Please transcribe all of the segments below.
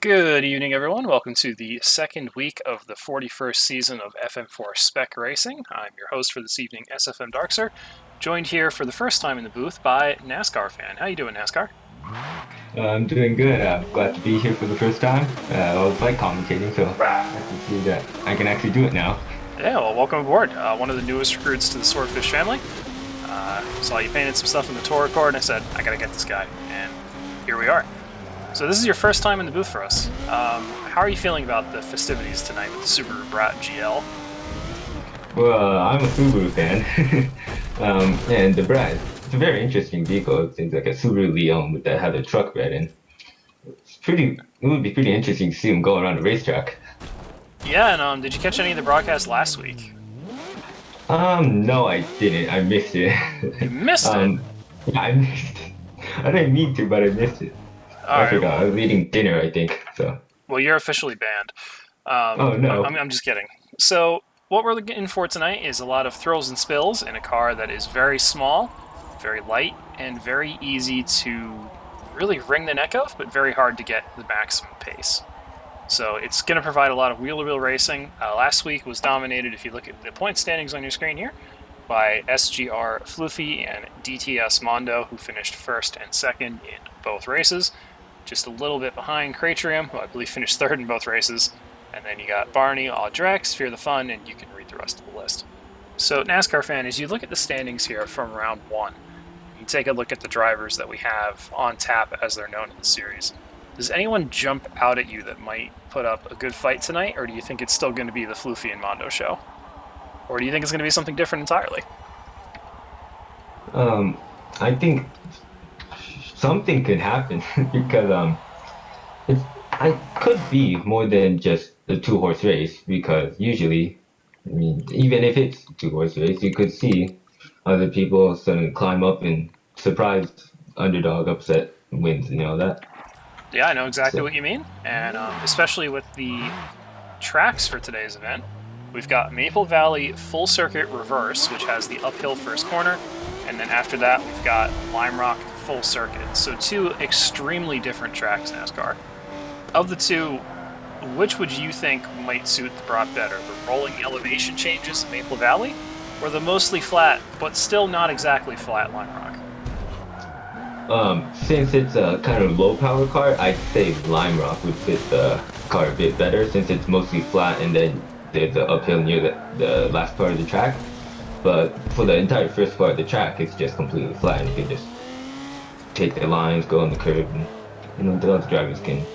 Good evening, everyone. Welcome to the second week of the 41st season of FM4 Spec Racing. I'm your host for this evening, SFM Darkser, joined here for the first time in the booth by NASCAR fan. How you doing, NASCAR? I'm doing good. I'm glad to be here for the first time. I always like commentating, so I can see that I can actually do it now. Yeah, well, welcome aboard. One of the newest recruits to the Swordfish family. Saw you painted some stuff in the tour record, and I said, I gotta get this guy. And here we are. So this is your first time in the booth for us. How are you feeling about the festivities tonight with the Subaru Brat GL? Well, I'm a Subaru fan, and the Brat, it's a very interesting vehicle. It seems like a Subaru Leon that had a truck bed, and it would be pretty interesting to see him go around the racetrack. Yeah, and did you catch any of the broadcasts last week? No, I didn't. I missed it. You missed it? um, yeah, I missed it. I didn't mean to, but I missed it. All I right, forgot. I well, was eating dinner, I think. So. you're officially banned. Oh no. I'm just kidding. So what we're in for tonight is a lot of thrills and spills in a car that is very small, very light, and very easy to really wring the neck of, but very hard to get the maximum pace. So it's going to provide a lot of wheel-to-wheel racing. Last week was dominated, if you look at the point standings on your screen here, by SGR Floofy and DTS Mondo, who finished first and second in both races. Just a little bit behind Cratrium, who I believe finished third in both races. And then you got Barney, Audrex, Fear the Fun, and you can read the rest of the list. So, NASCAR fan, as you look at the standings here from round one, you take a look at the drivers that we have on tap as they're known in the series. Does anyone jump out at you that might put up a good fight tonight, or do you think it's still going to be the Floofy and Mondo show? Or do you think it's going to be something different entirely? I think something could happen because it's I could be more than just a two-horse race because usually, I mean, even if it's a two-horse race, you could see other people suddenly climb up and surprised underdog upset wins and all that. Yeah, I know exactly So what you mean, and especially with the tracks for today's event, we've got Maple Valley Full Circuit Reverse, which has the uphill first corner, and then after that we've got Lime Rock Full Circuit. So two extremely different tracks, NASCAR. Of the two, which would you think might suit the Brat better? The rolling elevation changes at Maple Valley, or the mostly flat, but still not exactly flat Lime Rock? since it's a kind of low power car, I'd say Lime Rock would fit the car a bit better since it's mostly flat and then there's an uphill near the last part of the track. But for the entire first part of the track, it's just completely flat and you can just take the lines, go on the curb, and the other drivers can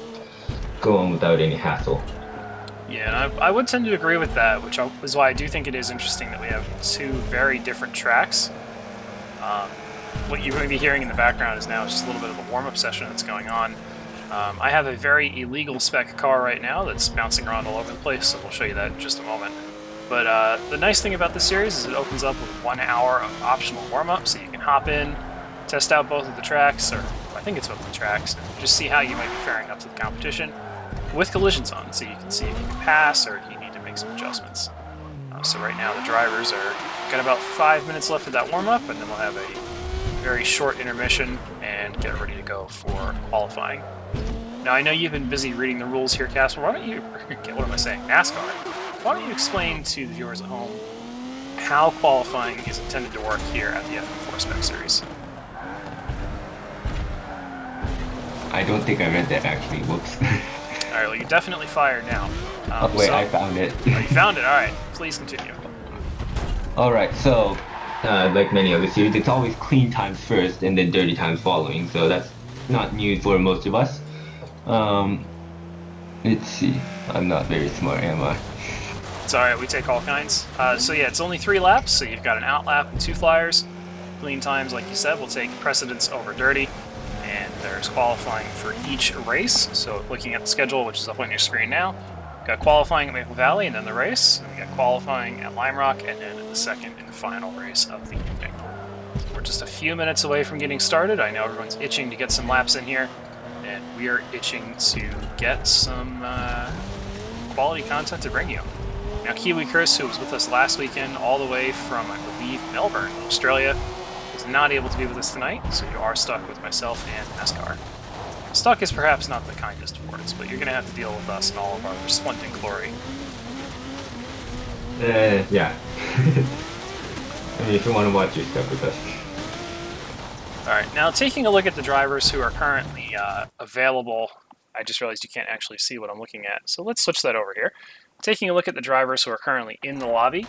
go on without any hassle. Yeah, and I would tend to agree with that, which is why I do think it is interesting that we have two very different tracks. Um, what you may be hearing in the background is now just a little bit of a warm-up session that's going on. I have a very illegal spec car right now that's bouncing around all over the place, so we'll show you that in just a moment. But the nice thing about this series is it opens up with 1 hour of optional warm-up, so you can hop in, test out both of the tracks, or I think it's both the tracks, and just see how you might be faring up to the competition with collisions on, so you can see if you can pass or if you need to make some adjustments. So right now the drivers are got about 5 minutes left of that warm-up, and then we'll have a very short intermission and get ready to go for qualifying. Now I know you've been busy reading the rules here, Casper. Why don't you, what am I saying, NASCAR? Why don't you explain to the viewers at home how qualifying is intended to work here at the FM4 Spec Series? I don't think I read that actually. Whoops. Alright, well, you're definitely fired now. Oh wait, I found it. Oh, you found it? Alright, please continue. All right, so like many other series, it's always clean times first and then dirty times following. So that's not new for most of us. Let's see. I'm not very smart, am I? It's alright, we take all kinds. So yeah, it's only 3 laps, so you've got an out lap and 2 flyers. Clean times, like you said, will take precedence over dirty. And there's qualifying for each race. So looking at the schedule, which is up on your screen now, got qualifying at Maple Valley and then the race. And we got qualifying at Lime Rock and then the second and final race of the evening. We're just a few minutes away from getting started. I know everyone's itching to get some laps in here, and we are itching to get some quality content to bring you. Now, Kiwi Chris, who was with us last weekend all the way from, I believe, Melbourne, Australia, is not able to be with us tonight, so you are stuck with myself and NASCAR. Stuck is perhaps not the kindest of words, but you're going to have to deal with us and all of our resplendent glory. Yeah. I mean, if you want to watch your stuff with us. Alright, now taking a look at the drivers who are currently available, I just realized you can't actually see what I'm looking at, so let's switch that over here. Taking a look at the drivers who are currently in the lobby,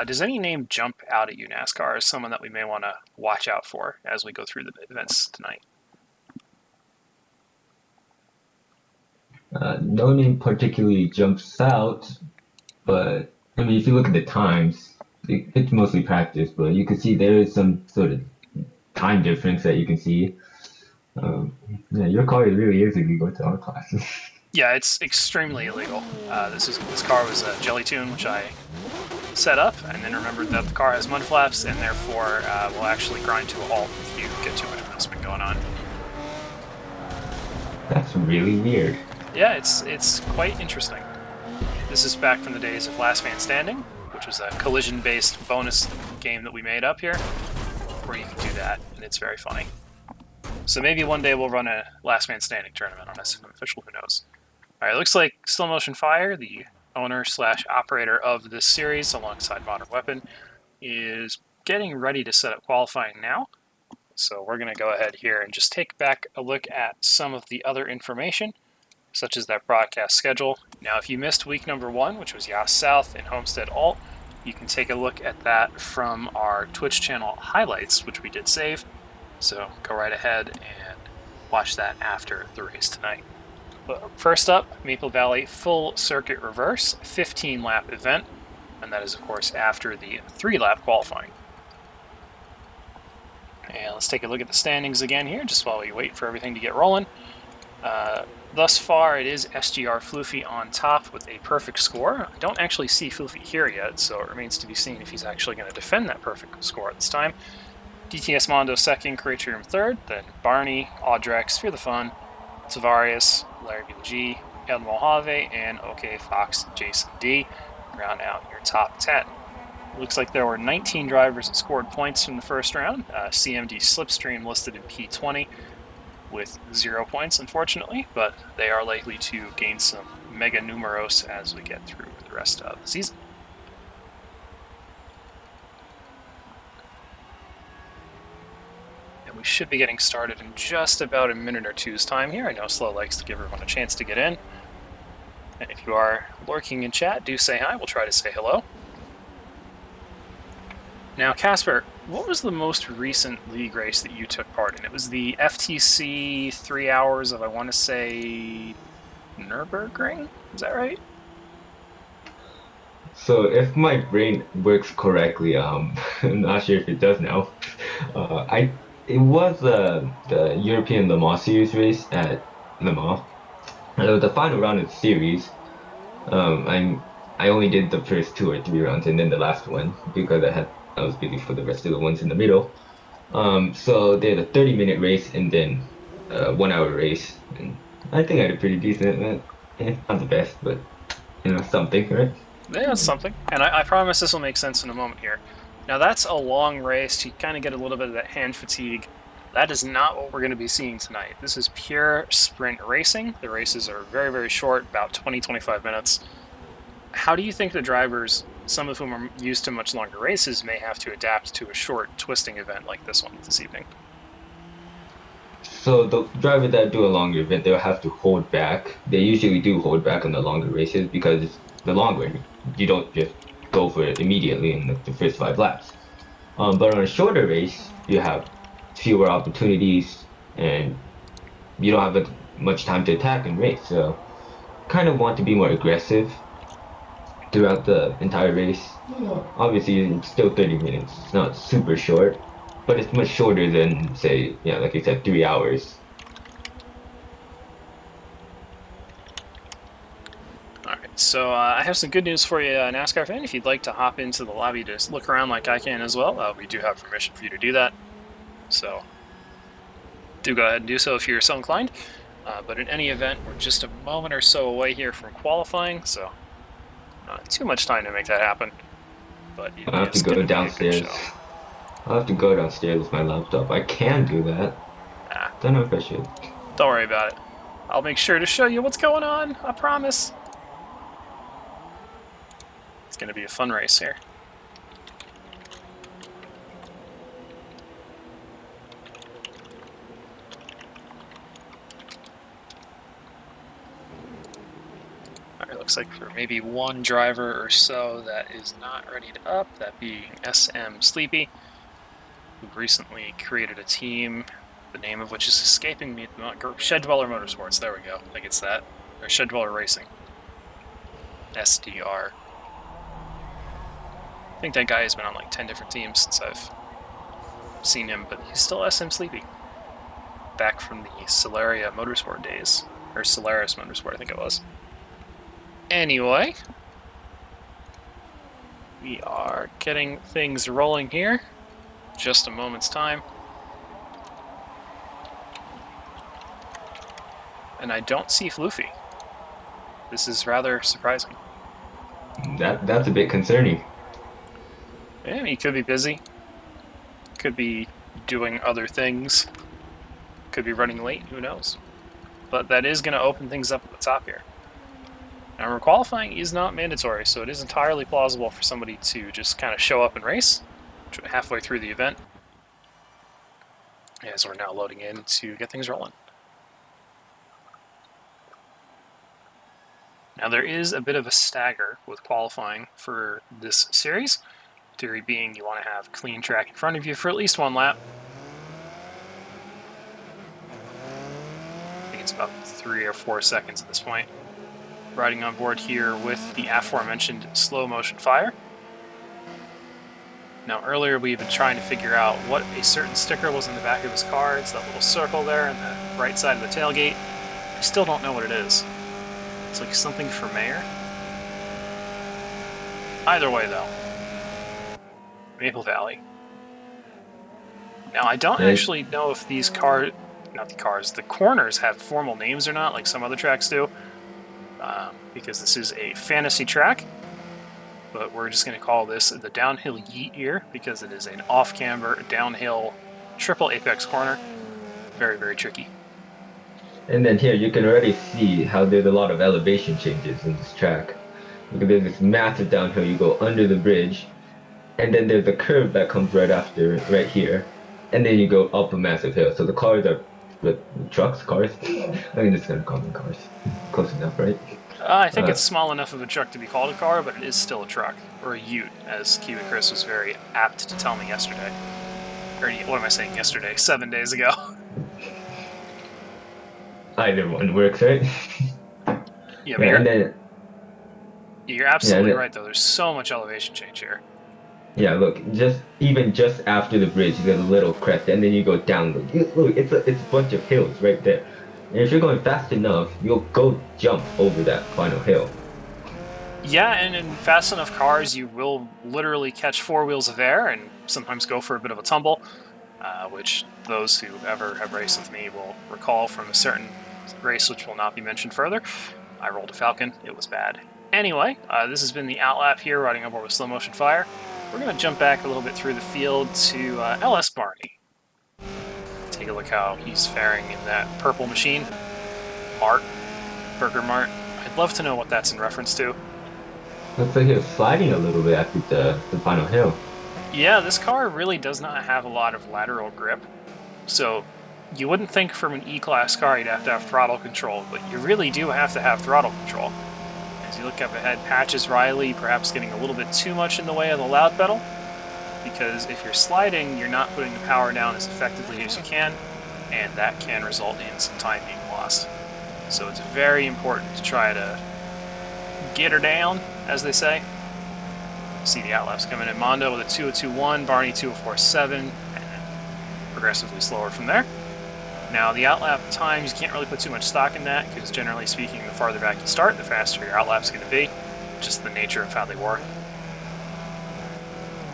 does any name jump out at you, NASCAR, as someone that we may want to watch out for as we go through the events tonight? No name particularly jumps out, but I mean, if you look at the times, it's mostly practice, but you can see there is some sort of time difference that you can see. Yeah, your car really is illegal to our classes. Yeah, it's extremely illegal. This car was a jelly tune, which I set up, and then remembered that the car has mud flaps, and therefore will actually grind to a halt if you get too much wheel spin going on. That's really weird. Yeah, it's quite interesting. This is back from the days of Last Man Standing, which was a collision-based bonus game that we made up here, where you can do that, and it's very funny. So maybe one day we'll run a Last Man Standing tournament on SFM Official, who knows. Alright, it looks like Slow Motion Fire, the owner/operator of this series, alongside Modern Weapon, is getting ready to set up qualifying now. So we're going to go ahead here and just take back a look at some of the other information, such as that broadcast schedule. Now, if you missed week number 1, which was Yas South and Homestead Alt, you can take a look at that from our Twitch channel highlights, which we did save. So go right ahead and watch that after the race tonight. But first up, Maple Valley Full Circuit Reverse, 15-lap event, and that is, of course, after the 3-lap qualifying. And let's take a look at the standings again here, just while we wait for everything to get rolling. Thus far, it is SGR Floofy on top with a perfect score. I don't actually see Floofy here yet, so it remains to be seen if he's actually going to defend that perfect score at this time. DTS Mondo second, Creatrium third, then Barney, Audrex, Fear the Fun, Tavarius, Larry BG, El Mojave, and OK Fox Jason D. Round out your top 10. Looks like there were 19 drivers that scored points from the first round. CMD Slipstream listed in P20 with 0 points, unfortunately, but they are likely to gain some mega numeros as we get through the rest of the season. And we should be getting started in just about a minute or two's time here. I know Slow likes to give everyone a chance to get in. And if you are lurking in chat, do say hi. We'll try to say hello. Now, Casper, what was the most recent league race that you took part in? It was the FTC 3 hours of, I want to say, Nürburgring? Is that right? So if my brain works correctly, I'm not sure if it does now. It was the European Le Mans Series race at Le Mans. And it was the final round of the series. I only did the first 2 or 3 rounds and then the last one because I was busy for the rest of the ones in the middle. So they had a 30-minute race and then a 1-hour race. And I think I did pretty decent. Not the best, but something, right? Yeah, that's something. And I promise this will make sense in a moment here. Now, that's a long race. You kind of get a little bit of that hand fatigue. That is not what we're going to be seeing tonight. This is pure sprint racing. The races are very, very short, about 20-25 minutes. How do you think the drivers, some of whom are used to much longer races, may have to adapt to a short twisting event like this one this evening? So the drivers that do a longer event, they'll have to hold back. They usually do hold back on the longer races because it's the long one. You don't just go for it immediately in the first 5 laps. But on a shorter race, you have fewer opportunities and you don't have much time to attack and race. So kind of want to be more aggressive throughout the entire race. Obviously, it's still 30 minutes. It's not super short, but it's much shorter than, say, like I said, 3 hours. Alright, so I have some good news for you, NASCAR fan. If you'd like to hop into the lobby to look around like I can as well, we do have permission for you to do that. So do go ahead and do so if you're so inclined. But in any event, we're just a moment or so away here from qualifying, so not too much time to make that happen. But I'll have to go downstairs. I'll have to go downstairs with my laptop. I can do that. Don't know if I should. Don't worry about it. I'll make sure to show you what's going on, I promise. It's going to be a fun race here. Alright, looks like for maybe one driver or so that is not readied up, that being SM Sleepy, who recently created a team, the name of which is escaping me at the moment. Shed Dweller Motorsports, there we go. I think it's that. Or Shed Dweller Racing. SDR. I think that guy has been on like 10 different teams since I've seen him, but he's still SM Sleepy. Back from the Solaria Motorsport days. Or Solaris Motorsport, I think it was. Anyway, we are getting things rolling here. Just a moment's time. And I don't see Floofy. This is rather surprising. That's a bit concerning. Yeah, he could be busy. Could be doing other things. Could be running late, who knows. But that is going to open things up at the top here. Now, qualifying is not mandatory, so it is entirely plausible for somebody to just kind of show up and race halfway through the event. As we're now loading in to get things rolling. Now, there is a bit of a stagger with qualifying for this series. Theory being you want to have clean track in front of you for at least one lap. I think it's about 3 or 4 seconds at this point. Riding on board here with the aforementioned slow motion fire. Now earlier we've been trying to figure out what a certain sticker was in the back of his car. It's that little circle there on the right side of the tailgate. I still don't know what it is. It's like something for mayor. Either way though. Maple Valley. Now I don't actually know if these the corners have formal names or not, like some other tracks do. Because this is a fantasy track, but we're just going to call this the downhill yeet here because it is an off-camber downhill triple apex corner. Very, very tricky. And then here you can already see how there's a lot of elevation changes in this track. Because there's this massive downhill, you go under the bridge, and then there's a curve that comes right after, right here, and then you go up a massive hill. So the cars are, the trucks, cars? I mean, just gonna call them cars. Close enough, right? I think it's small enough of a truck to be called a car, but it is still a truck, or a ute, as Kiwi Chris was very apt to tell me yesterday. Or what am I saying yesterday? 7 days ago. Either one works, right? Yeah, but you're absolutely right, though. There's so much elevation change here. Yeah, look, even just after the bridge, there's a little crest, and then you go down. Look, it's a bunch of hills right there. And if you're going fast enough, you'll go jump over that final hill. Yeah, and in fast enough cars, you will literally catch 4 wheels of air and sometimes go for a bit of a tumble, which those who ever have raced with me will recall from a certain race which will not be mentioned further. I rolled a Falcon. It was bad. Anyway, this has been the outlap here, riding on board with slow motion fire. We're going to jump back a little bit through the field to LS Barney. Take a look how he's faring in that purple machine. Burger Mart. I'd love to know what that's in reference to. Looks like he was sliding a little bit after the final hill. Yeah, this car really does not have a lot of lateral grip. So you wouldn't think from an E-Class car you'd have to have throttle control, but you really do have to have throttle control. As you look up ahead, Patches Riley perhaps getting a little bit too much in the way of the loud pedal, because if you're sliding, you're not putting the power down as effectively as you can, and that can result in some time being lost. So it's very important to try to get her down, as they say. See the outlaps coming in. Mondo with a 2.021, Barney 2.047, and progressively slower from there. Now, the outlap times, you can't really put too much stock in that, because generally speaking, the farther back you start, the faster your outlap's going to be. Just the nature of how they work.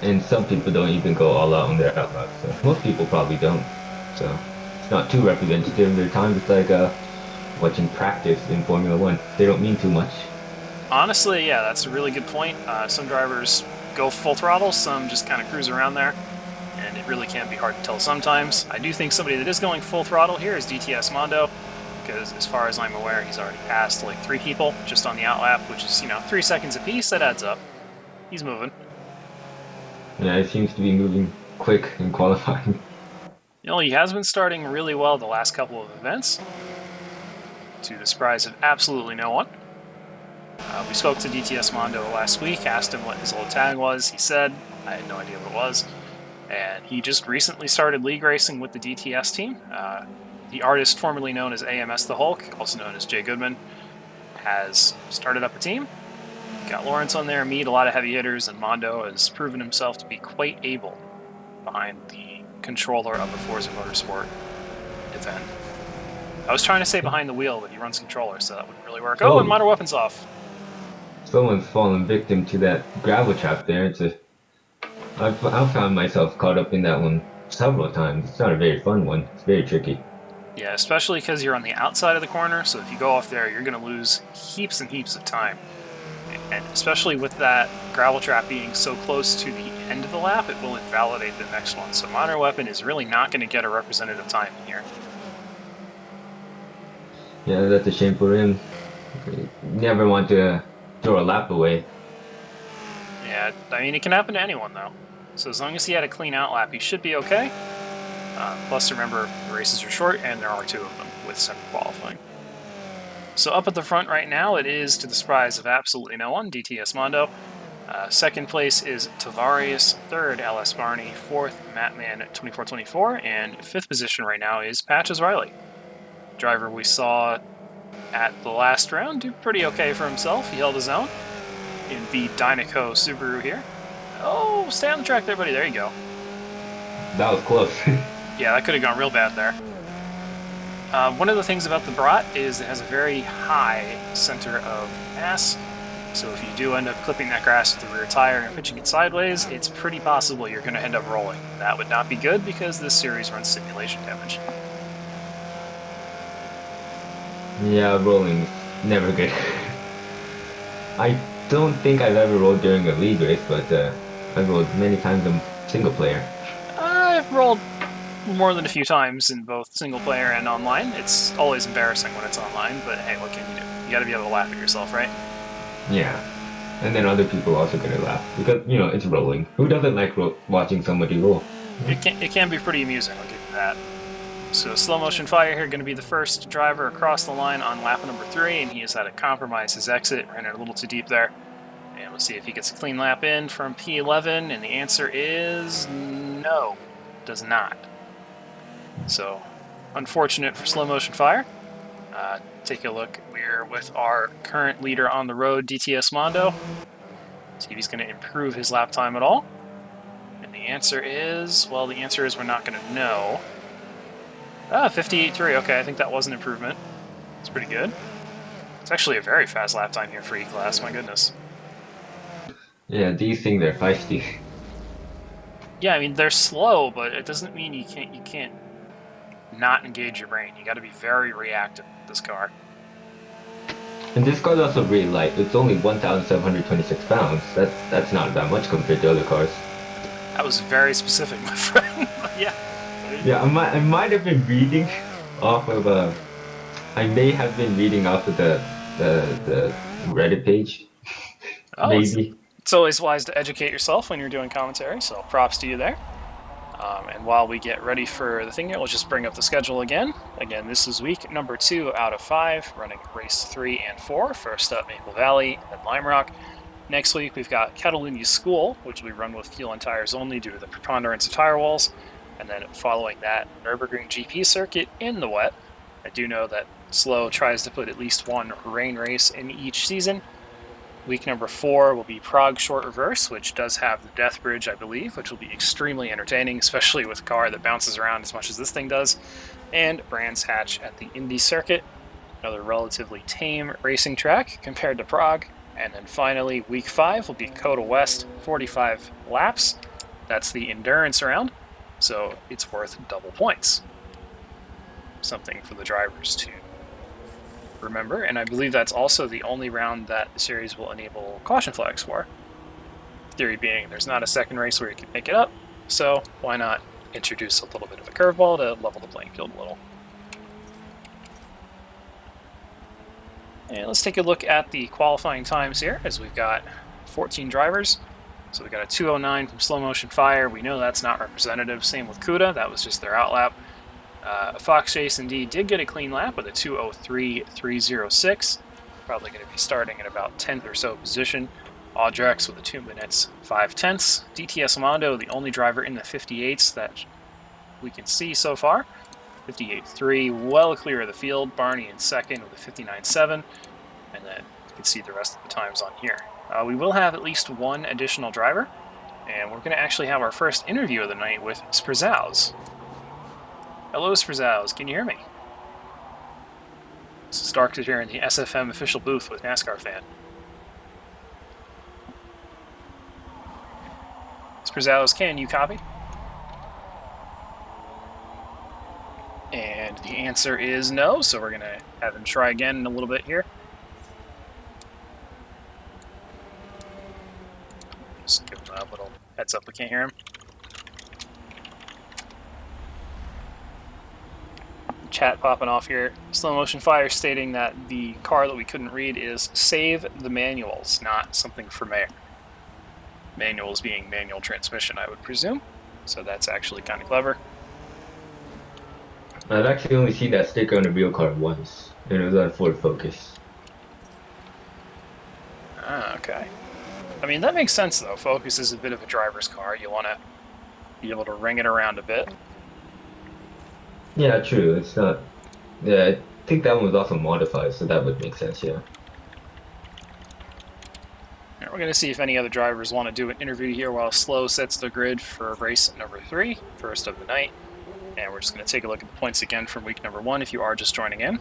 And some people don't even go all out on their outlaps, so most people probably don't. So it's not too representative of their time. It's like watching practice in Formula One. They don't mean too much. Honestly, yeah, that's a really good point. Some drivers go full throttle, some just kind of cruise around there, and it really can be hard to tell sometimes. I do think somebody that is going full throttle here is DTS Mondo. because as far as I'm aware, he's already passed like 3 people just on the outlap, which is, 3 seconds apiece. That adds up. He's moving. Yeah, it seems to be moving quick in qualifying. He has been starting really well the last couple of events, to the surprise of absolutely no one. We spoke to DTS Mondo last week, asked him what his old tag was. He said, I had no idea what it was. And he just recently started league racing with the DTS team. The artist formerly known as AMS the Hulk, also known as Jay Goodman, has started up a team. Got Lawrence on there, Mead, a lot of heavy hitters, and Mondo has proven himself to be quite able behind the controller of a Forza Motorsport event. I was trying to say behind the wheel, but he runs controller, so that wouldn't really work. Oh, and Modern Weapons off. Someone's fallen victim to that gravel trap there. I've found myself caught up in that one several times. It's not a very fun one. It's very tricky. Yeah, especially because you're on the outside of the corner, so if you go off there, you're going to lose heaps and heaps of time. And especially with that gravel trap being so close to the end of the lap, it will invalidate the next one. So Modern Weapon is really not going to get a representative time in here. Yeah, that's a shame for him. Never want to throw a lap away. Yeah, I mean, it can happen to anyone, though. So as long as he had a clean out lap, he should be okay. Plus, remember, the races are short, and there are 2 of them with center qualifying. So up at the front right now, it is, to the surprise of absolutely no one, DTS Mondo. Second place is Tavarius, third LS Barney, fourth Mattman 2424, and fifth position right now is Patches Riley. Driver we saw at the last round do pretty okay for himself. He held his own in the Dynaco Subaru here. Oh, stay on the track there, buddy. There you go. That was close. Yeah, that could have gone real bad there. One of the things about the Brat is it has a very high center of mass. So if you do end up clipping that grass with the rear tire and pitching it sideways, it's pretty possible you're going to end up rolling. That would not be good because this series runs simulation damage. Yeah, rolling never good. I don't think I've ever rolled during a league race, but I've rolled many times in single player. I've rolled more than a few times in both single player and online. It's always embarrassing when it's online, but hey, what can you do? You gotta be able to laugh at yourself, right? Yeah. And then other people also gonna laugh because, it's rolling. Who doesn't like watching somebody roll? It can be pretty amusing, I'll give you that. So Slow Motion Fire here going to be the first driver across the line on lap number 3, and he has had to compromise his exit, ran it a little too deep there. And we'll see if he gets a clean lap in from P11, and the answer is no, does not. So, unfortunate for Slow Motion Fire. Take a look, we're with our current leader on the road, DTS Mondo. See if he's going to improve his lap time at all. And the answer is, well, the answer is we're not going to know. 58.3, okay, I think that was an improvement. It's pretty good. It's actually a very fast lap time here for E-Class, my goodness. Yeah, these things are feisty. Yeah, I mean, they're slow, but it doesn't mean you can't not engage your brain. You gotta be very reactive with this car. And this car's also really light. It's only 1,726 pounds. That's not that much compared to other cars. That was very specific, my friend. Yeah. Yeah, I might have been reading off of I may have been reading off of the Reddit page. Oh, maybe. It's always wise to educate yourself when you're doing commentary, so props to you there. And while we get ready for the thing here, let's just bring up the schedule again. Again, this is week number 2 out of 5, running race 3 and 4. First up, Maple Valley, then Lime Rock. Next week, we've got Catalunya School, which we run with fuel and tires only due to the preponderance of tire walls. And then following that, Nürburgring GP circuit in the wet. I do know that Slow tries to put at least one rain race in each season. Week number 4 will be Prague Short Reverse, which does have the Death Bridge, I believe, which will be extremely entertaining, especially with a car that bounces around as much as this thing does. And Brands Hatch at the Indy circuit, another relatively tame racing track compared to Prague. And then finally, week 5 will be Coda West, 45 laps. That's the endurance round. So it's worth double points. Something for the drivers to remember, and I believe that's also the only round that the series will enable caution flags for. Theory being there's not a second race where you can make it up, so why not introduce a little bit of a curveball to level the playing field a little. And let's take a look at the qualifying times here, as we've got 14 drivers. So we got a 209 from Slow Motion Fire. We know that's not representative. Same with CUDA. That was just their outlap. Fox Chase indeed did get a clean lap with a 203.306. Probably going to be starting at about 10th or so position. Audrex with a 2 minutes 5 tenths. DTS Mondo, the only driver in the 58s that we can see so far. 58.3, well clear of the field. Barney in second with a 59.7. And then you can see the rest of the times on here. We will have at least one additional driver, and we're going to actually have our first interview of the night with Sprzauz. Hello, Sprzauz. Can you hear me? This is Dark here in the SFM official booth with NASCAR Fan. Sprzauz, can you copy? And the answer is no, so we're going to have him try again in a little bit here. Just give him a little heads up we can't hear him. Chat popping off here. Slow Motion Fire stating that the car that we couldn't read is Save the Manuals, not something for mayor. Manuals being manual transmission, I would presume. So that's actually kind of clever. I've actually only seen that sticker on a real car once, and it was on Ford Focus. Ah, okay. I mean, that makes sense, though. Focus is a bit of a driver's car. You want to be able to ring it around a bit. Yeah, true. It's not... Yeah, I think that one was also modified, so that would make sense, yeah. We're going to see if any other drivers want to do an interview here while Slow sets the grid for race number 3, first of the night. And we're just going to take a look at the points again from week number 1 if you are just joining in.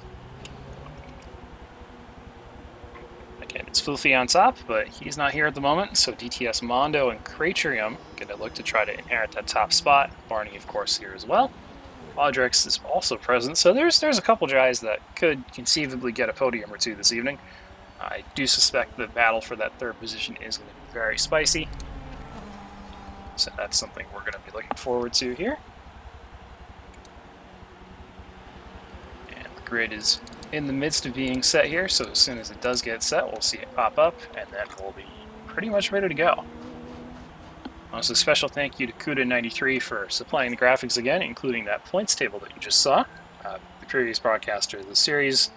Again, it's Filthy on top, but he's not here at the moment, so DTS Mondo and Cratrium going to look to try to inherit that top spot. Barney, of course, here as well. Audrex is also present, so there's a couple guys that could conceivably get a podium or two this evening. I do suspect the battle for that third position is going to be very spicy, so that's something we're going to be looking forward to here. And the grid is in the midst of being set here, so as soon as it does get set, we'll see it pop up, and then we'll be pretty much ready to go. Also, a special thank you to CUDA93 for supplying the graphics again, including that points table that you just saw. The previous broadcaster of the series,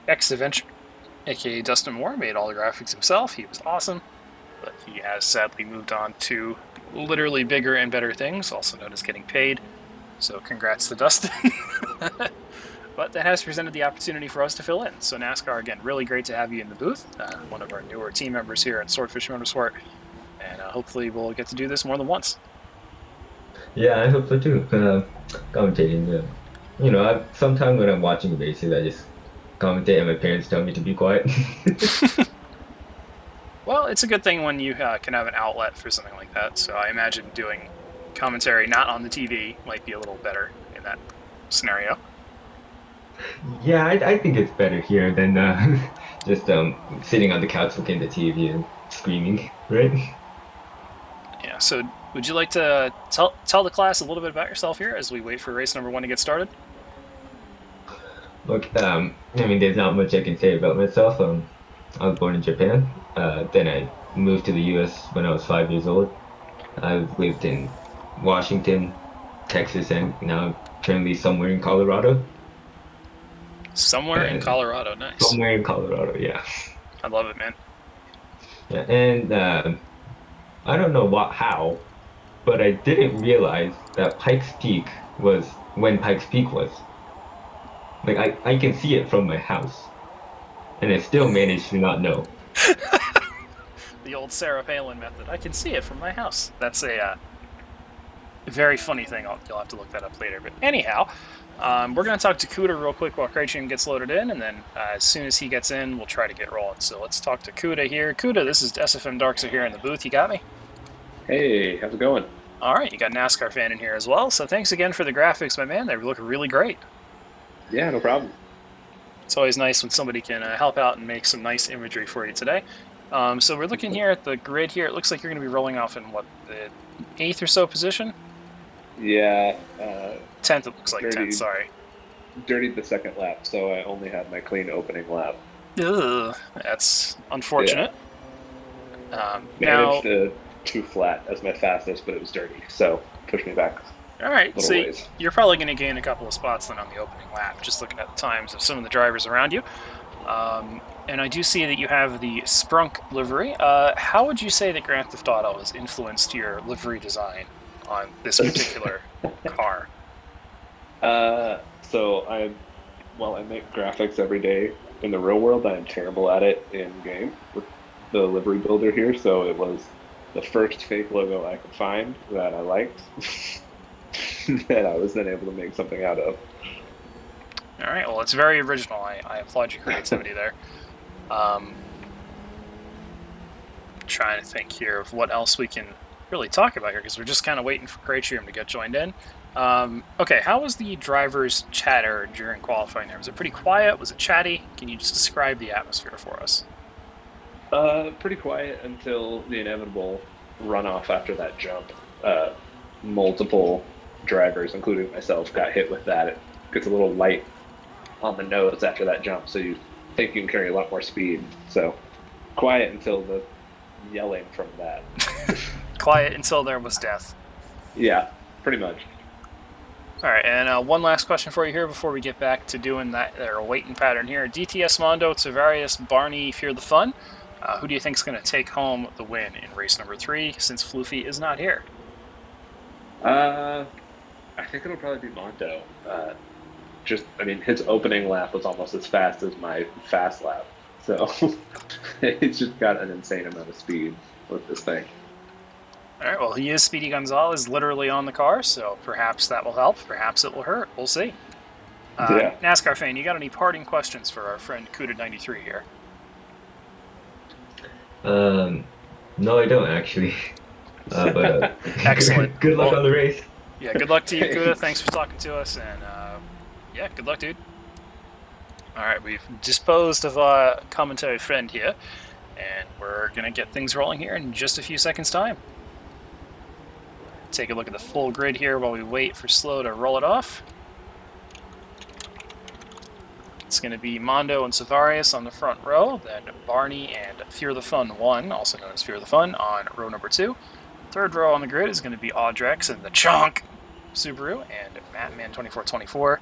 X-Adventure, aka Dustin Moore, made all the graphics himself. He was awesome, but he has sadly moved on to literally bigger and better things, also known as getting paid. So congrats to Dustin. But that has presented the opportunity for us to fill in. So NASCAR, again, really great to have you in the booth. One of our newer team members here at Swordfish Motorsport. And hopefully we'll get to do this more than once. Yeah, I hope so too. Commentating, you know, sometimes when I'm watching races, I just commentate and my parents tell me to be quiet. Well, it's a good thing when you can have an outlet for something like that. So I imagine doing commentary not on the TV might be a little better in that scenario. Yeah, I think it's better here than just sitting on the couch looking at the TV and screaming, right? Yeah, so would you like to tell the class a little bit about yourself here as we wait for race number 1 to get started? Look, I mean, there's not much I can say about myself. I was born in Japan. Then I moved to the U.S. when I was 5 years old. I've lived in Washington, Texas, and now I'm currently somewhere in Colorado. Somewhere in Colorado, nice. Somewhere in Colorado, yeah. I love it, man. Yeah, and I don't know how, but I didn't realize that Pikes Peak was when Pikes Peak was. Like, I can see it from my house, and I still managed to not know. The old Sarah Palin method. I can see it from my house. That's a very funny thing. You'll have to look that up later. But anyhow, we're going to talk to CUDA real quick while Cratrium gets loaded in, and then as soon as he gets in, we'll try to get rolling. So let's talk to CUDA here. CUDA, this is SFM Darkser here in the booth. You got me? Hey, how's it going? All right, you got NASCAR Fan in here as well. So thanks again for the graphics, my man. They look really great. Yeah, no problem. It's always nice when somebody can help out and make some nice imagery for you today. So we're looking here at the grid here. It looks like you're going to be rolling off in, what, the 8th or so position? Yeah. 10th, it looks like. 10th, sorry. Dirtied the second lap, so I only had my clean opening lap. Ugh, that's Yeah. unfortunate. Managed Now, a 2 flat as my fastest, but it was dirty, so pushed me back all right, a little so ways. you're probably going to gain a couple of spots then on the opening lap, just looking at the times of some of the drivers around you. And I do see that you have the Sprunk livery. How would you say that Grand Theft Auto has influenced your livery design on this particular car? So I make graphics every day in the real world. I am terrible at it in game with the livery builder here. So it was the first fake logo I could find that I liked that I was then able to make something out of. All right, well, it's very original. I applaud your creativity there. Um, Trying to think here of what else we can really talk about here because we're just kind of waiting for Cratrium to get joined in. Okay, how was the driver's chatter during qualifying there? Was it pretty quiet? Was it chatty? Can you just describe the atmosphere for us? Pretty quiet until the inevitable runoff after that jump. Multiple drivers, including myself, got hit with that. It gets a little light on the nose after that jump, so you think you can carry a lot more speed. So quiet until the yelling from that. Quiet until there was death. Yeah, pretty much. All right, and one last question for you here before we get back to doing that waiting pattern here. DTS Mondo, Tavarius, Barney, Fear the Fun. Who do you think is going to take home the win in race number 3 since Floofy is not here? Uh, I think it'll probably be Mondo. His opening lap was almost as fast as my fast lap. So it's just got an insane amount of speed with this thing. All right, well, he is Speedy Gonzalez literally on the car, so perhaps that will help. Perhaps it will hurt. We'll see. Yeah. NASCAR fan, you got any parting questions for our friend Cuda93 here? No, I don't actually. But Excellent. good luck Well, on the race. Yeah, good luck to you, Cuda. Thanks for talking to us, and yeah, good luck, dude. All right, we've disposed of our commentary friend here, and we're going to get things rolling here in just a few seconds' time. Take a look at the full grid here while we wait for Slow to roll it off. It's going to be Mondo and Savarius on the front row, then Barney and Fear the Fun 1, also known as Fear the Fun, on row number 2. Third row on the grid is going to be Audrex and the Chonk Subaru, and Mattman2424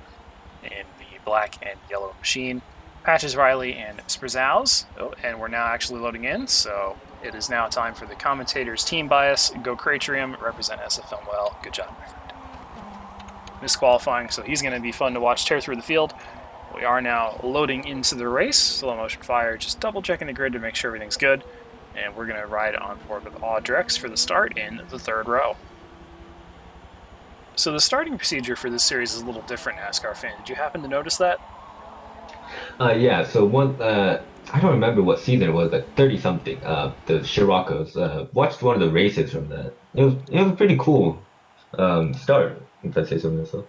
in the black and yellow machine. Patches Riley and Sprizals. Oh, and we're now actually loading in, so it is now time for the commentator's team bias. Go Cratrium, represent SFM well. Good job, my friend. Misqualifying, so he's going to be fun to watch tear through the field. We are now loading into the race. Slow motion fire, just double checking the grid to make sure everything's good. And we're going to ride on board with Audrex for the start in the third row. So the starting procedure for this series is a little different, NASCAR fan. Did you happen to notice that? Yeah. So I don't remember what season it was, like 30 something. The Scirocco's. Watched one of the races from that. It was a pretty cool start, if I say so myself.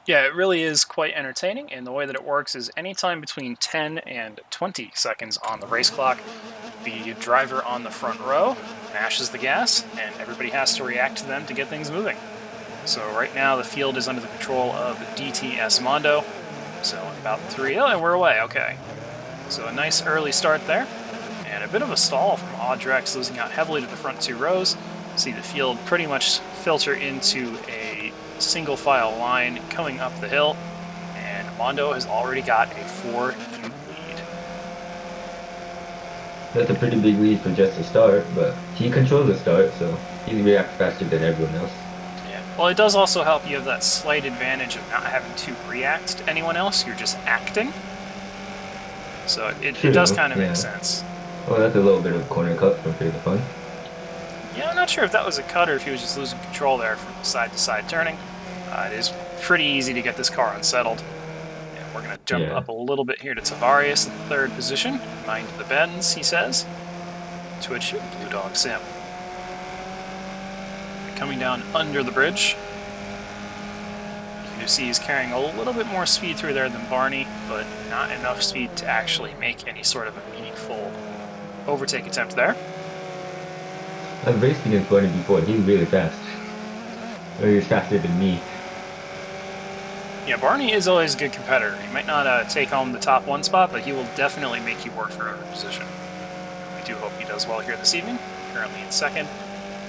Yeah, it really is quite entertaining, and the way that it works is anytime between 10 and 20 seconds on the race clock, the driver on the front row mashes the gas, and everybody has to react to them to get things moving. So right now the field is under the control of DTS Mondo, so about 3-0, and we're away, okay. So a nice early start there, and a bit of a stall from Audrex, losing out heavily to the front 2 rows. See the field pretty much filter into a single file line coming up the hill, and Mondo has already got a 4-2 lead. That's a pretty big lead for just a start, but he controls the start, so he reacts faster than everyone else. Yeah. Well, it does also help you have that slight advantage of not having to react to anyone else. You're just acting. So it does kind of make sense. Well, that's a little bit of a corner cut from Fear the Fun. Yeah, I'm not sure if that was a cut or if he was just losing control there from side-to-side turning. It is pretty easy to get this car unsettled. And we're going to jump up a little bit here to Tavarius in third position. Mind the bends, he says. Twitch Blue Dog Sim. Coming down under the bridge. You can see he's carrying a little bit more speed through there than Barney, but not enough speed to actually make any sort of a meaningful overtake attempt there. I've raced against Barney before. He's really fast. Or he's faster than me. Yeah, Barney is always a good competitor. He might not take home the top 1 spot, but he will definitely make you work for every position. We do hope he does well here this evening. Currently in 2nd.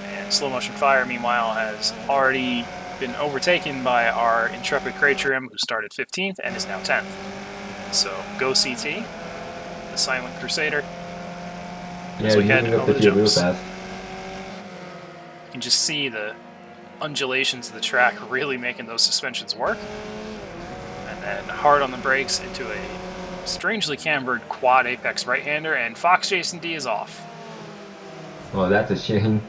And Slow Motion Fire, meanwhile, has already been overtaken by our intrepid Cratrim, who started 15th and is now 10th. So, go CT, the Silent Crusader. Yeah, As we head moving up over the the field real jumps. fast. You can just see the undulations of the track really making those suspensions work. And then hard on the brakes into a strangely cambered quad apex right-hander, and Fox Jason D is off. Oh, that's a shame.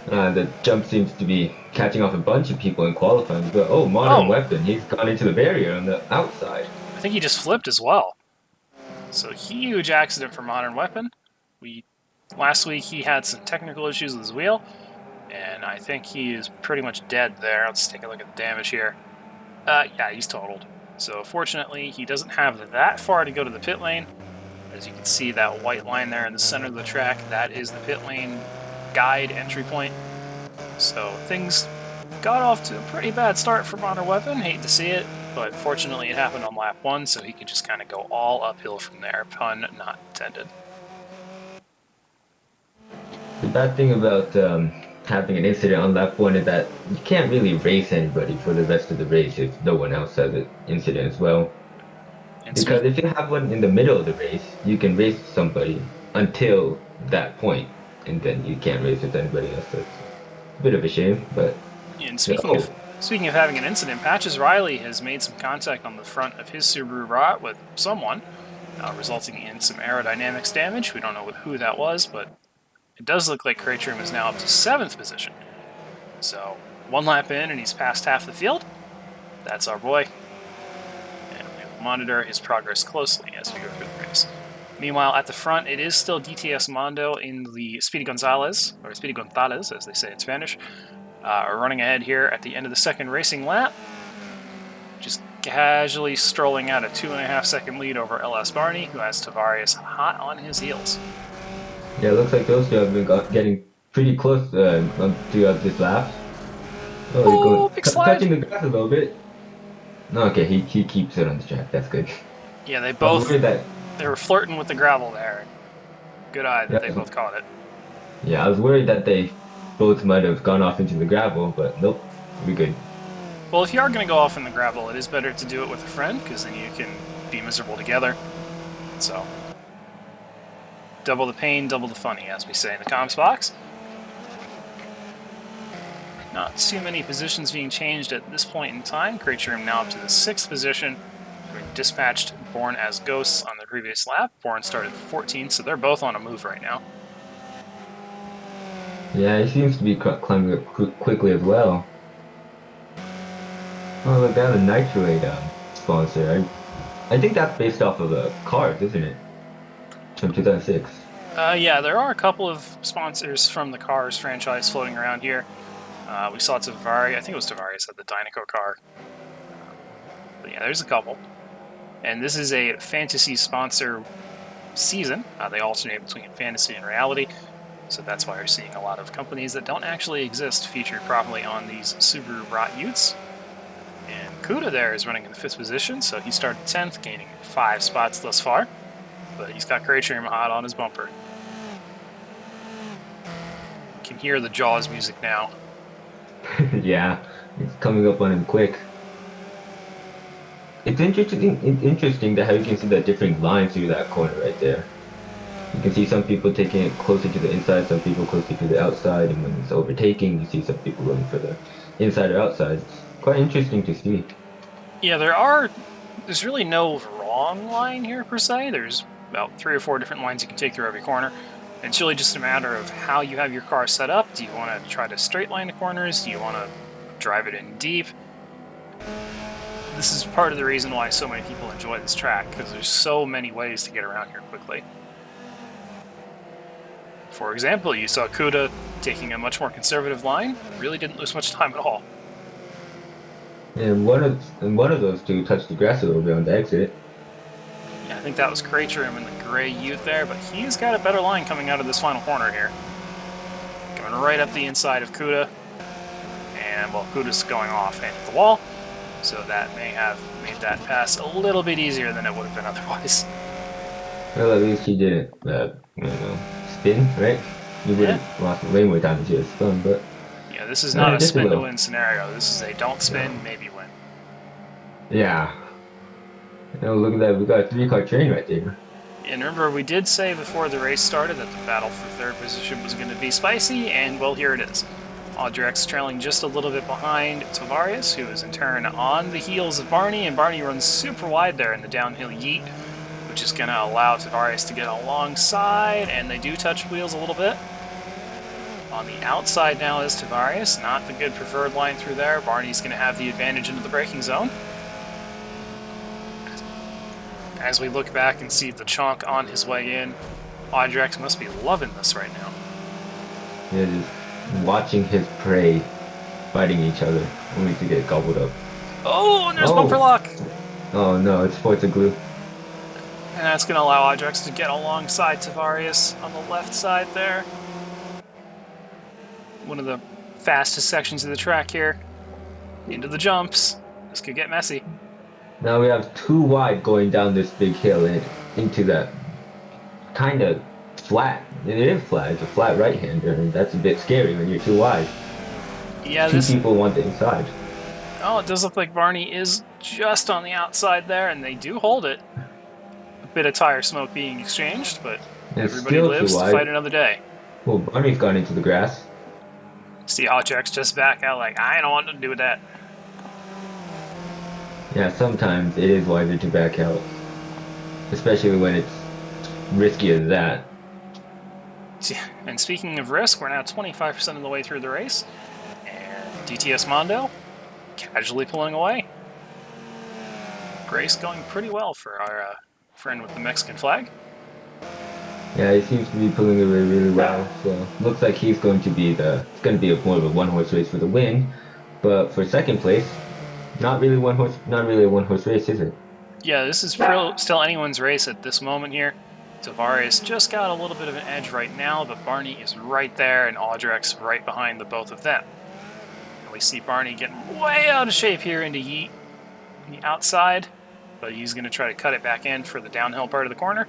The jump seems to be catching off a bunch of people in qualifying. But oh, Modern Weapon, he's gone into the barrier on the outside. I think he just flipped as well. So huge accident for Modern Weapon. Last week he had some technical issues with his wheel, and I think he is pretty much dead there. Let's take a look at the damage here. Yeah, he's totaled. So fortunately, he doesn't have that far to go to the pit lane. As you can see, that white line there in the center of the track, that is the pit lane guide entry point. So things got off to a pretty bad start for Modern Weapon. Hate to see it, but fortunately it happened on lap 1, so he could just kind of go all uphill from there. Pun not intended. The bad thing about having an incident on lap 1 is that you can't really race anybody for the rest of the race if no one else has an incident as well. And Because if you have one in the middle of the race, you can race somebody until that point, and then you can't race with anybody else. So it's a bit of a shame, but... And speaking of having an incident, Patches Riley has made some contact on the front of his Subaru Brat with someone, resulting in some aerodynamics damage. We don't know who that was, but it does look like Cratrim is now up to 7th position. So, 1 lap in and he's passed half the field. That's our boy. And we will monitor his progress closely as we go through the race. Meanwhile, at the front, it is still DTS Mondo in the Speedy Gonzalez, or Speedy Gonzalez, as they say in Spanish. Running ahead here at the end of the 2nd racing lap. Just casually strolling out a 2.5-second lead over LS Barney, who has Tavares hot on his heels. Yeah, it looks like those two have been getting pretty close throughout this lap. Oh, big slide! Touching the grass a little bit. No, okay, he keeps it on the track. That's good. Yeah, they were flirting with the gravel there. Good eye that they both caught it. Yeah, I was worried that they both might have gone off into the gravel, but nope, we're good. Well, if you are going to go off in the gravel, it is better to do it with a friend, because then you can be miserable together. So, double the pain, double the funny, as we say in the comms box. Not too many positions being changed at this point in time. Cratrim now up to the 6th position. We dispatched Bourne as ghosts on the previous lap. Bourne started 14th, so they're both on a move right now. Yeah, he seems to be climbing up quickly as well. Oh, look, that's a Nitroate sponsor. I think that's based off of the Cars, isn't it? From 2006. Yeah, there are a couple of sponsors from the Cars franchise floating around here. We saw Tavares, I think it was Tavares, had the Dynaco car. But yeah, there's a couple. And this is a fantasy sponsor season. They alternate between fantasy and reality. So that's why we're seeing a lot of companies that don't actually exist featured properly on these Subaru Brat Utes. And Kuda there is running in the 5th position, so he started 10th, gaining 5 spots thus far. But he's got Cratrim hot on his bumper. You can hear the Jaws music now. Yeah, it's coming up on him quick. It's interesting that how you can see the different lines through that corner right there. You can see some people taking it closer to the inside, some people closer to the outside, and when it's overtaking, you see some people going for the inside or outside. It's quite interesting to see. Yeah, there's really no wrong line here per se. There's about 3 or 4 different lines you can take through every corner. It's really just a matter of how you have your car set up. Do you want to try to straight line the corners? Do you want to drive it in deep? This is part of the reason why so many people enjoy this track, because there's so many ways to get around here quickly. For example, you saw Kuda taking a much more conservative line, really didn't lose much time at all. And one of those two touched the grass a little bit on the exit. Yeah, I think that was Cratrim in the gray Ute there, but he's got a better line coming out of this final corner here. Going right up the inside of Kuda. And, well, Kuda's going off and hit the wall. So that may have made that pass a little bit easier than it would have been otherwise. Well, at least he didn't, spin, right? You would Yeah. have lost way more time if you had spun, but Yeah, this is not a just a spin to little. win scenario. This is a don't spin, No. maybe win. Yeah. Look at that. We got a 3-car train right there. And remember, we did say before the race started that the battle for third position was going to be spicy, and well, here it is. Audrex trailing just a little bit behind Tavarius, who is in turn on the heels of Barney, and Barney runs super wide there in the downhill yeet, which is going to allow Tavarius to get alongside, and they do touch wheels a little bit. On the outside now is Tavarius, not the good preferred line through there. Barney's going to have the advantage into the braking zone. As we look back and see the chunk on his way in, Audrex must be loving this right now. Yeah, just watching his prey fighting each other, only to get gobbled up. Oh, and there's bumper lock! Oh no, it's Forza glue. And that's going to allow Audrex to get alongside Tavarius on the left side there. One of the fastest sections of the track here. Into the jumps. This could get messy. Now we have 2 wide going down this big hill and into that kind of flat. It is flat. It's a flat right-hander, and that's a bit scary when you're 2 wide. Yeah, 2 people want the inside. Oh, it does look like Barney is just on the outside there, and they do hold it. A bit of tire smoke being exchanged, but It's everybody still lives too to wide. fight another day. Well, Barney's gone into the grass. See Audrex just back out like, I don't want nothing to do with that. Yeah, sometimes it is wiser to back out, especially when it's risky as that. And speaking of risk, we're now 25% of the way through the race, and DTS Mondo casually pulling away. Race going pretty well for our friend with the Mexican flag. Yeah, he seems to be pulling away really well. So looks like he's going to be it's going to be more of a 1-horse race for the win. But for second place, not really a 1-horse race, is it? Yeah, this is still anyone's race at this moment here. Tavarius just got a little bit of an edge right now, but Barney is right there, and Audrex right behind the both of them. And we see Barney getting way out of shape here into Yeet on the outside, but he's going to try to cut it back in for the downhill part of the corner.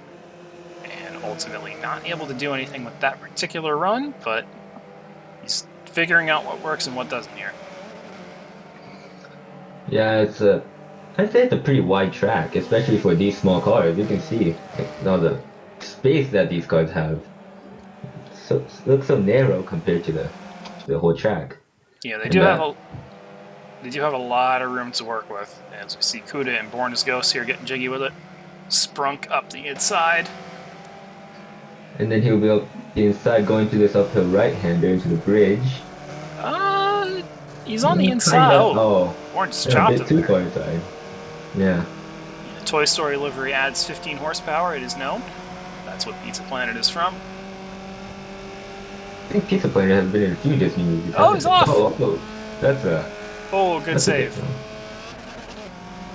And ultimately not able to do anything with that particular run, but he's figuring out what works and what doesn't here. Yeah, I'd say it's a pretty wide track, especially for these small cars. You can see all the space that these cars have. So it looks so narrow compared to the whole track. Yeah, they do have a lot of room to work with. As we see Kuda and Born as Ghost here getting jiggy with it. Sprunk up the inside. And then he'll be up the inside going to this uphill right-hander into the bridge. He's on the inside. Oh, Born just yeah, a chopped bit him too there. far inside. Yeah. The Toy Story livery adds 15 horsepower, it is known. That's what Pizza Planet is from. I think Pizza Planet has been in a few Disney movies. Oh, he's off! Oh, that's Oh, good that's a save. good one.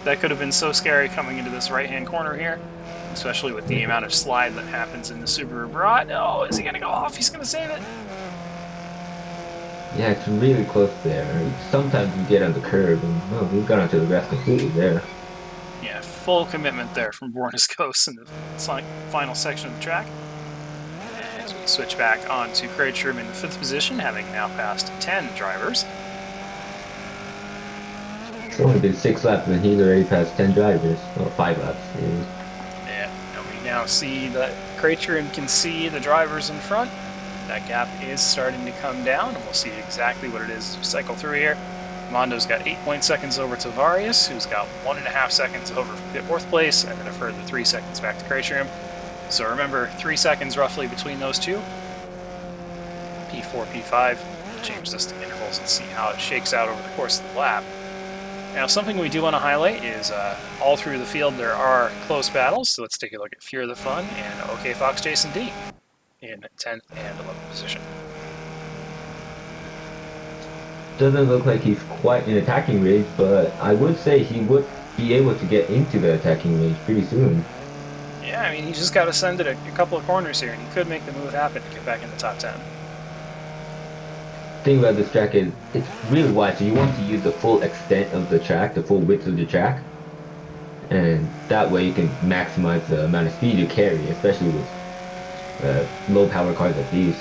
That could have been so scary coming into this right-hand corner here, especially with the amount of slide that happens in the Subaru Brat. Oh, is he going to go off? He's going to save it. Yeah, it's really close there. Sometimes you get on the curb and we've gone onto the grass completely there. Yeah, full commitment there from Born as Ghost in the final section of the track. As we switch back on to Kreitschum in the 5th position, having now passed 10 drivers. It's only been 6 laps and he's already passed 10 drivers. Well, 5 laps. Yeah, and we now see that Kreitschum can see the drivers in front. That gap is starting to come down, and we'll see exactly what it is as we cycle through here. Mondo's got 8 seconds over to Varius, who's got 1.5 seconds over for 4th place, and then a further 3 seconds back to Kreitschum. So remember, 3 seconds roughly between those two. P4, P5. We'll change this to intervals and see how it shakes out over the course of the lap. Now, something we do want to highlight is all through the field there are close battles, so let's take a look at Fear the Fun and OK Fox Jason D in 10th and 11th position. Doesn't look like he's quite in attacking range, but I would say he would be able to get into the attacking range pretty soon. Yeah, I mean, he's just got to send it a couple of corners here, and he could make the move happen to get back in the top 10. thing about this track is it's really wide, so you want to use the full extent of the track, the full width of the track, and that way you can maximize the amount of speed you carry, especially with low power cars like these.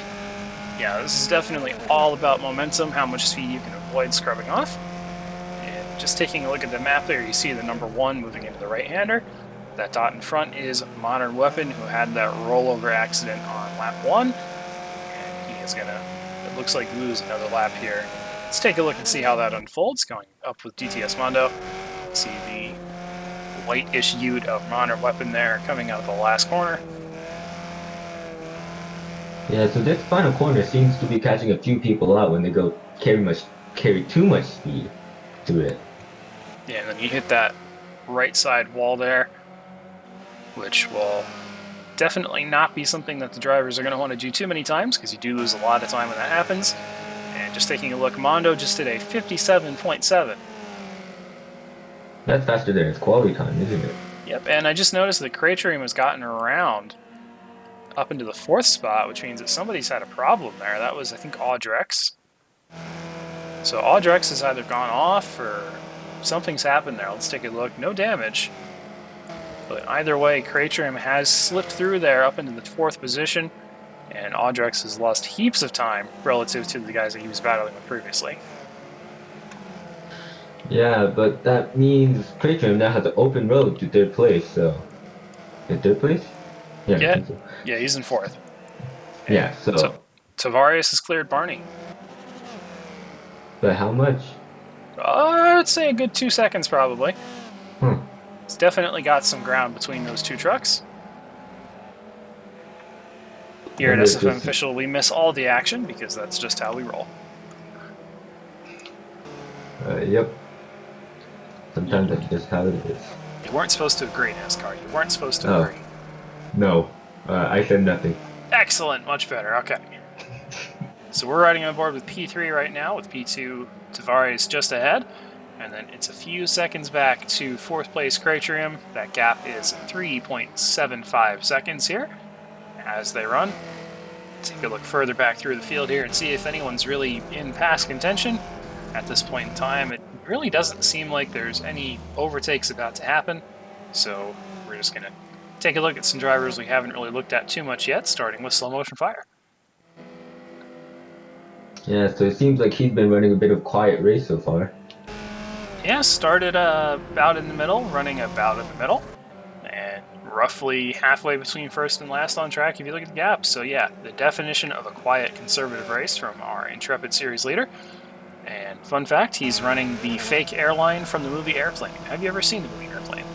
Yeah, this is definitely all about momentum, how much speed you can avoid scrubbing off. And just taking a look at the map there, you see the number 1 moving into the right-hander. That dot in front is Modern Weapon, who had that rollover accident on lap 1. And he is going to, it looks like, lose another lap here. Let's take a look and see how that unfolds, going up with DTS Mondo. See the white-ish ute of Modern Weapon there coming out of the last corner. Yeah, so this final corner seems to be catching a few people out when they go carry too much speed to it. Yeah, and then you hit that right side wall there, which will definitely not be something that the drivers are going to want to do too many times, because you do lose a lot of time when that happens. And just taking a look, Mondo just did a 57.7. That's faster than its quality time, isn't it? Yep, and I just noticed that Craterium has gotten around up into the 4th spot, which means that somebody's had a problem there. That was, I think, Audrex. So Audrex has either gone off or something's happened there. Let's take a look. No damage. But either way, Craterium has slipped through there up into the 4th position, and Audrex has lost heaps of time relative to the guys that he was battling with previously. Yeah, but that means Craterium now has an open road to 3rd place, so... In 3rd place? Yeah, I think so. Yeah, he's in 4th. Yeah, so... Tavares has cleared Barney. But how much? I would say a good 2 seconds, probably. Hmm. It's definitely got some ground between those 2 trucks. Here at SFM Official, we miss all the action because that's just how we roll. Yep. Sometimes that's just how it is. You weren't supposed to agree, NASCAR. You weren't supposed to agree. No. I said nothing. Excellent. Much better. Okay. So we're riding on board with P3 right now, with P2 Tavares just ahead. And then it's a few seconds back to 4th place Craterium. That gap is 3.75 seconds here as they run. Take a look further back through the field here and see if anyone's really in pass contention. At this point in time, it really doesn't seem like there's any overtakes about to happen. So we're just going to take a look at some drivers we haven't really looked at too much yet, starting with Slow Motion Fire. Yeah, so it seems like he's been running a bit of quiet race so far. Yeah, started about in the middle, running about in the middle, and roughly halfway between 1st and last on track if you look at the gap. So yeah, the definition of a quiet, conservative race from our Intrepid Series leader. And fun fact, he's running the fake airline from the movie Airplane. Have you ever seen the movie Airplane?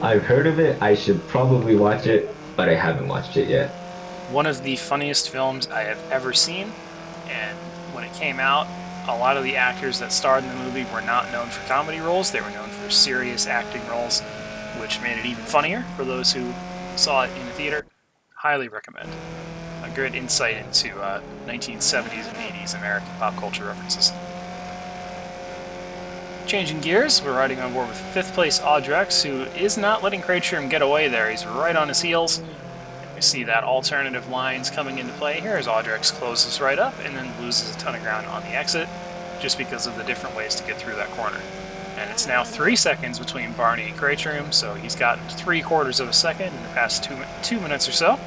I've heard of it, I should probably watch it, but I haven't watched it yet. One of the funniest films I have ever seen, and when it came out, a lot of the actors that starred in the movie were not known for comedy roles, they were known for serious acting roles, which made it even funnier for those who saw it in the theater. Highly recommend. A good insight into 1970s and 80s American pop culture references. Changing gears, we're riding on board with 5th place Audrex, who is not letting Craterium get away there. He's right on his heels. We see that alternative lines coming into play here as Audrex closes right up and then loses a ton of ground on the exit just because of the different ways to get through that corner. And it's now 3 seconds between Barney and Craterium, so he's gotten 3/4 of a second in the past 2 minutes or so,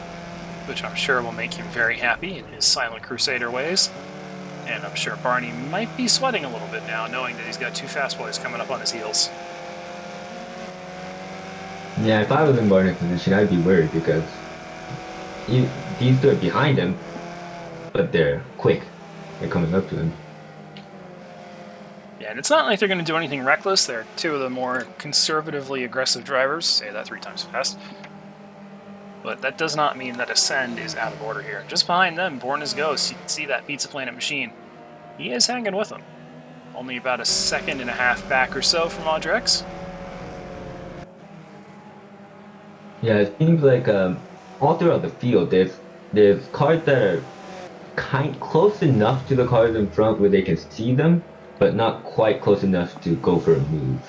which I'm sure will make him very happy in his Silent Crusader ways. And I'm sure Barney might be sweating a little bit now, knowing that he's got 2 fast boys coming up on his heels. Yeah, if I was in Barney's position, I'd be worried because these two are behind him, but they're quick. They're coming up to him. Yeah, and it's not like they're going to do anything reckless. They're 2 of the more conservatively aggressive drivers. Say that 3 times fast. But that does not mean that Ascend is out of order here. Just behind them, Born as Ghost, you can see that Pizza Planet machine. He is hanging with them. Only about 1.5 seconds back or so from Audrex. Yeah, it seems like all throughout the field, there's cars that are close enough to the cars in front where they can see them, but not quite close enough to go for a move.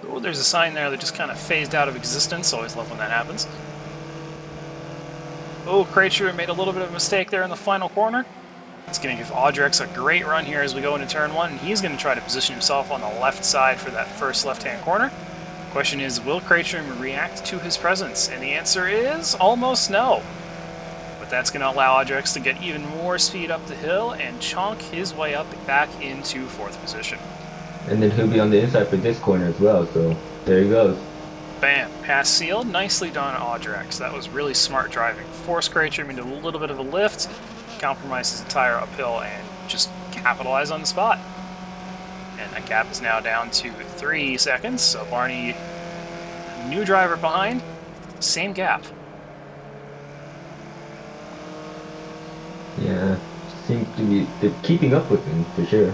Oh, there's a sign there that just kind of phased out of existence. Always love when that happens. Oh, Craterium made a little bit of a mistake there in the final corner. It's going to give Audrex a great run here as we go into turn 1, and he's going to try to position himself on the left side for that first left-hand corner. Question is, will Cratrum react to his presence? And the answer is almost no. But that's going to allow Audrex to get even more speed up the hill and chonk his way up back into 4th position. And then he'll be on the inside for this corner as well, so there he goes. Bam, pass sealed. Nicely done, Audrex. That was really smart driving. Force Cratrum into a little bit of a lift, compromise his entire uphill, and just capitalize on the spot. And that gap is now down to 3 seconds, so Barney, new driver behind, same gap. Yeah, seems to be they're keeping up with him for sure.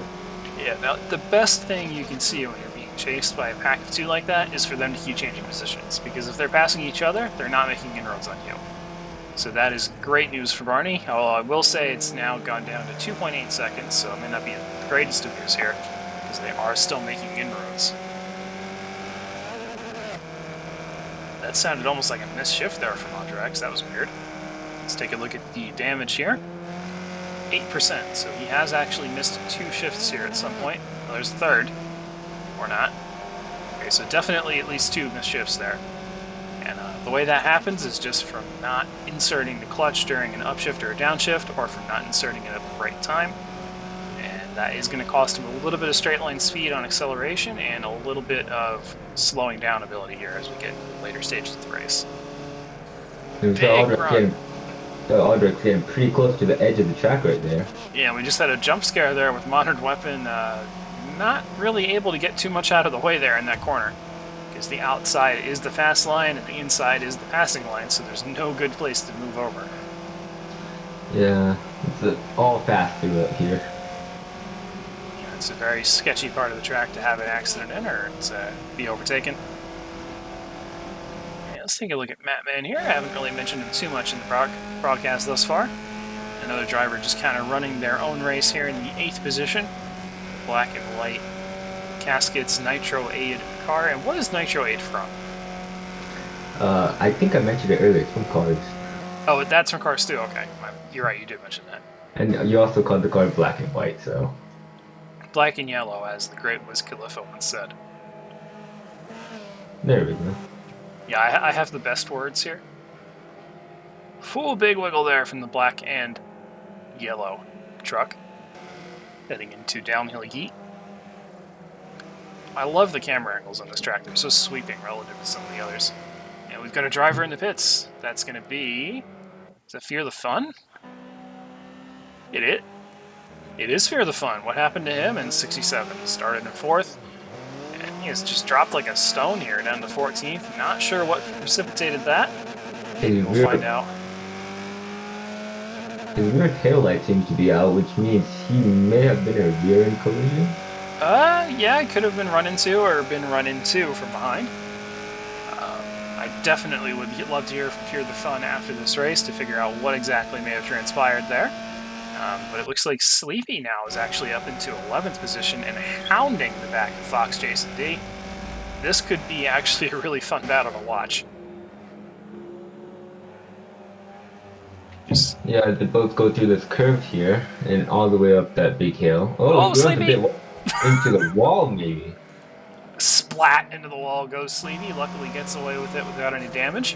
Yeah, now the best thing you can see when you're being chased by a pack of 2 like that is for them to keep changing positions, because if they're passing each other, they're not making inroads on you. So that is great news for Barney, although I will say it's now gone down to 2.8 seconds, so it may not be the greatest of news here, because they are still making inroads. That sounded almost like a missed shift there from Audrex. That was weird. Let's take a look at the damage here. 8%, so he has actually missed 2 shifts here at some point. Well, there's a third, or not. Okay, so definitely at least 2 missed shifts there. And the way that happens is just from not inserting the clutch during an upshift or a downshift, or from not inserting it at the right time. And that is going to cost him a little bit of straight line speed on acceleration and a little bit of slowing down ability here as we get into later stages of the race. Big run. Audrex getting pretty close to the edge of the track right there. Yeah, we just had a jump scare there with Modern Weapon not really able to get too much out of the way there in that corner. Because the outside is the fast line and the inside is the passing line, so there's no good place to move over. Yeah, it's all fast through up here. Yeah, it's a very sketchy part of the track to have an accident in or to be overtaken. Let's take a look at Mattman here. I haven't really mentioned him too much in the broadcast thus far. Another driver just kind of running their own race here in the 8th position. Black and white caskets, Nitro Aid car. And what is Nitro Aid from? I think I mentioned it earlier. It's from Cars. Oh, that's from Cars too. Okay, you're right. You did mention that. And you also called the car black and white, so. Black and yellow, as the great Wiz Khalifa once said. There we go. Yeah, I have the best words here. Full big wiggle there from the black and yellow truck. Heading into downhill yeet. I love the camera angles on this track. They're so sweeping relative to some of the others. And we've got a driver in the pits. That's going to be... Is that Fear the Fun? It is Fear the Fun. What happened to him in 67? Started in 4th. He has just dropped like a stone here down to 14th. Not sure what precipitated that. We'll find out. His rear tail light seems to be out, which means he may have been a rear-end collision. Yeah, it could have been run into or been run into from behind. I definitely would love to hear from Fear the Fun after this race to figure out what exactly may have transpired there. But it looks like Sleepy now is actually up into 11th position and hounding the back of Fox, Jason D. This could be actually a really fun battle to watch. Yeah, they both go through this curve here and all the way up that big hill. Oh, Sleepy! Into the wall, maybe. Splat into the wall goes Sleepy. Luckily gets away with it without any damage.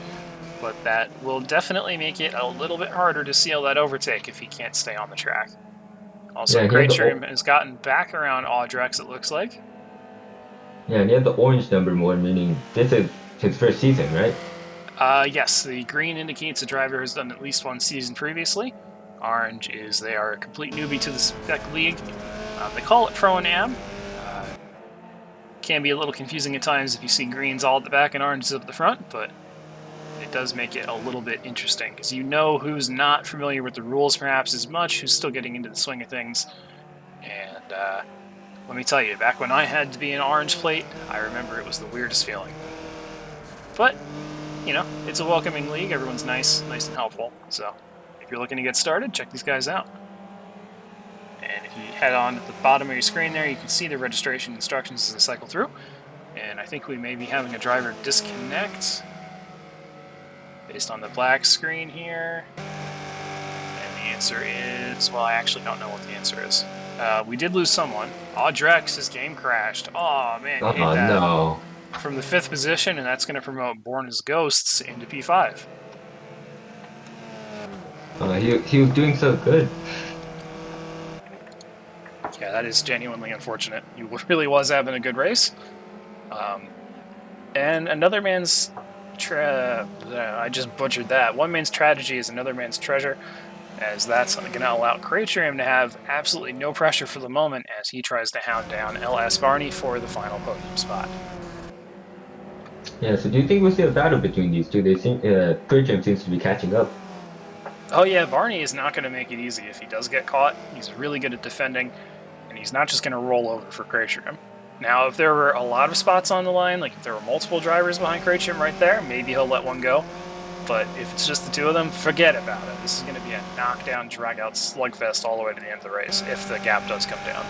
But that will definitely make it a little bit harder to seal that overtake if he can't stay on the track. Also, yeah, Cratrum has gotten back around Audrex, it looks like. Yeah, and he had the orange number more, meaning this is his first season, right? Yes, the green indicates the driver has done at least 1 season previously. Orange is they are a complete newbie to the Spec League. They call it Pro-Am. Can be a little confusing at times if you see greens all at the back and oranges up at the front, but it does make it a little bit interesting, because you know who's not familiar with the rules perhaps as much, who's still getting into the swing of things. And let me tell you, back when I had to be an orange plate, I remember it was the weirdest feeling. But, you know, it's a welcoming league, everyone's nice and helpful, so if you're looking to get started, check these guys out. And if you head on to the bottom of your screen there, you can see the registration instructions as they cycle through. And I think we may be having a driver based on the black screen here. And the answer is, well, I actually don't know what the answer is. We did lose someone. Audrex, his game crashed. Oh man, you hate Oh that. no. From the 5th position, and that's going to promote Born as Ghosts into P5. He was doing so good. Yeah, that is genuinely unfortunate. He really was having a good race. And another man's... I just butchered that. One man's tragedy is another man's treasure, as that's going to allow Cratrium to have absolutely no pressure for the moment as he tries to hound down LS Barney for the final podium spot. Yeah, so do you think we'll see a battle between these two? They seem, Cratrium seems to be catching up. Oh yeah, Barney is not going to make it easy if he does get caught. He's really good at defending, and he's not just going to roll over for Cratrium. Now, if there were a lot of spots on the line, like if there were multiple drivers behind Cratrium right there, maybe he'll let one go. But if it's just the two of them, forget about it. This is going to be a knockdown, drag-out slugfest all the way to the end of the race, if the gap does come down.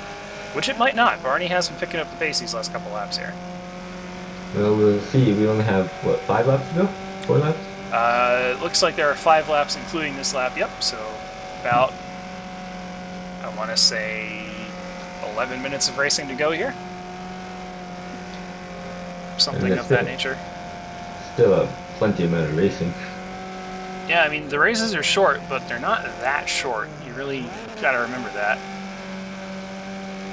Which it might not. Barney has been picking up the pace these last couple laps here. Well, we'll see. We only have, what, 5 laps to go? 4 laps? It looks like there are 5 laps, including this lap. Yep, so about, I want to say, 11 minutes of racing to go here. Something of that nature. Still plenty amount of racing. Yeah, I mean, the races are short, but they're not that short. You really gotta remember that.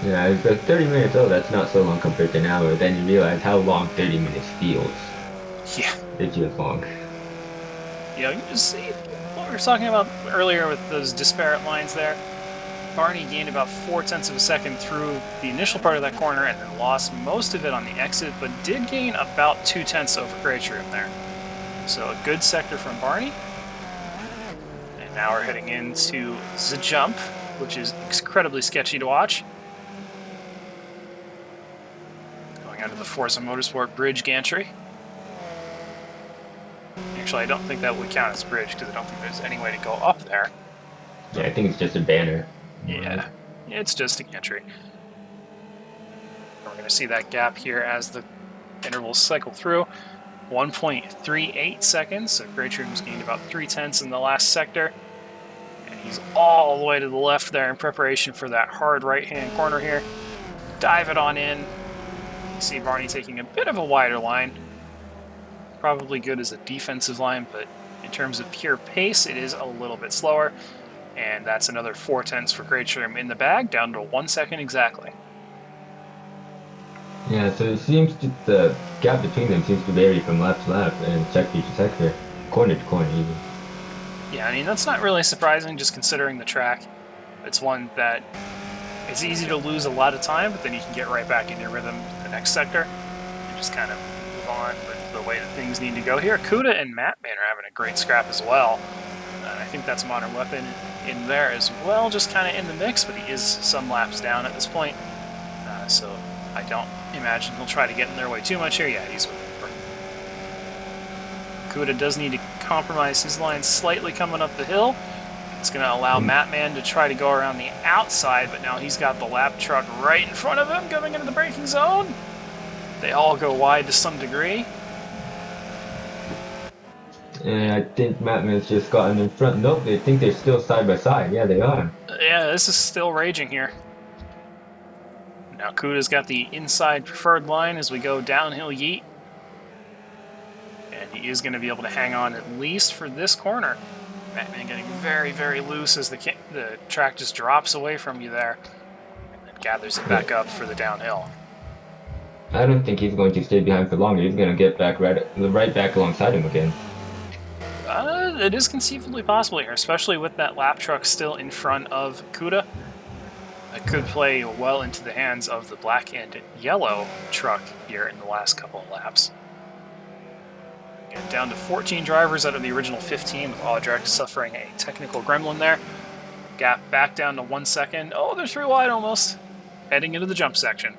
Yeah, it's like 30 minutes, oh, that's not so long compared to an hour. Then you realize how long 30 minutes feels. Yeah. It's just long. You know, you just see what we were talking about earlier with those disparate lines there. Barney gained about 0.4 of a second through the initial part of that corner and then lost most of it on the exit, but did gain about 0.2 over Cratrium there. So a good sector from Barney. And now we're heading into the jump, which is incredibly sketchy to watch. Going onto the Forza Motorsport bridge gantry. Actually, I don't think that would count as a bridge because I don't think there's any way to go up there. Yeah, I think it's just a banner. Yeah, it's just a gantry. We're going to see that gap here as the intervals cycle through. 1.38 seconds, so Cratrium's gained about 0.3 in the last sector. And he's all the way to the left there in preparation for that hard right-hand corner here. Dive it on in. You see Barney taking a bit of a wider line. Probably good as a defensive line, but in terms of pure pace, it is a little bit slower. And that's another 0.4 for Cratrium in the bag, down to 1 second exactly. Yeah, so it seems that the gap between them seems to vary from lap to lap and sector to sector, corner to corner even. Yeah, I mean, that's not really surprising just considering the track. It's one that it's easy to lose a lot of time, but then you can get right back in your rhythm in the next sector and just kind of move on with the way that things need to go here. Kuda and Matman are having a great scrap as well. I think that's Modern Weapon in there as well, just kind of in the mix, but he is some laps down at this point. So I don't imagine he'll try to get in their way too much here. Yeah, he's over. Kuda does need to compromise his line slightly coming up the hill. It's going to allow Matman to try to go around the outside, but now he's got the lap truck right in front of him coming into the braking zone. They all go wide to some degree. And I think Matman's just gotten in front. Nope, they think they're still side by side. Yeah, they are. Yeah, this is still raging here. Now Kuda's got the inside preferred line as we go downhill yeet. And he is going to be able to hang on at least for this corner. Matman getting very, very loose as the track just drops away from you there. And then gathers it back up for the downhill. I don't think he's going to stay behind for longer. He's going to get back right back alongside him again. It is conceivably possible here, especially with that lap truck still in front of Kuda. That could play well into the hands of the black and yellow truck here in the last couple of laps. Again, down to 14 drivers out of the original 15, with Audrex suffering a technical gremlin there. Gap back down to 1 second. Oh, they're 3 wide almost. Heading into the jump section.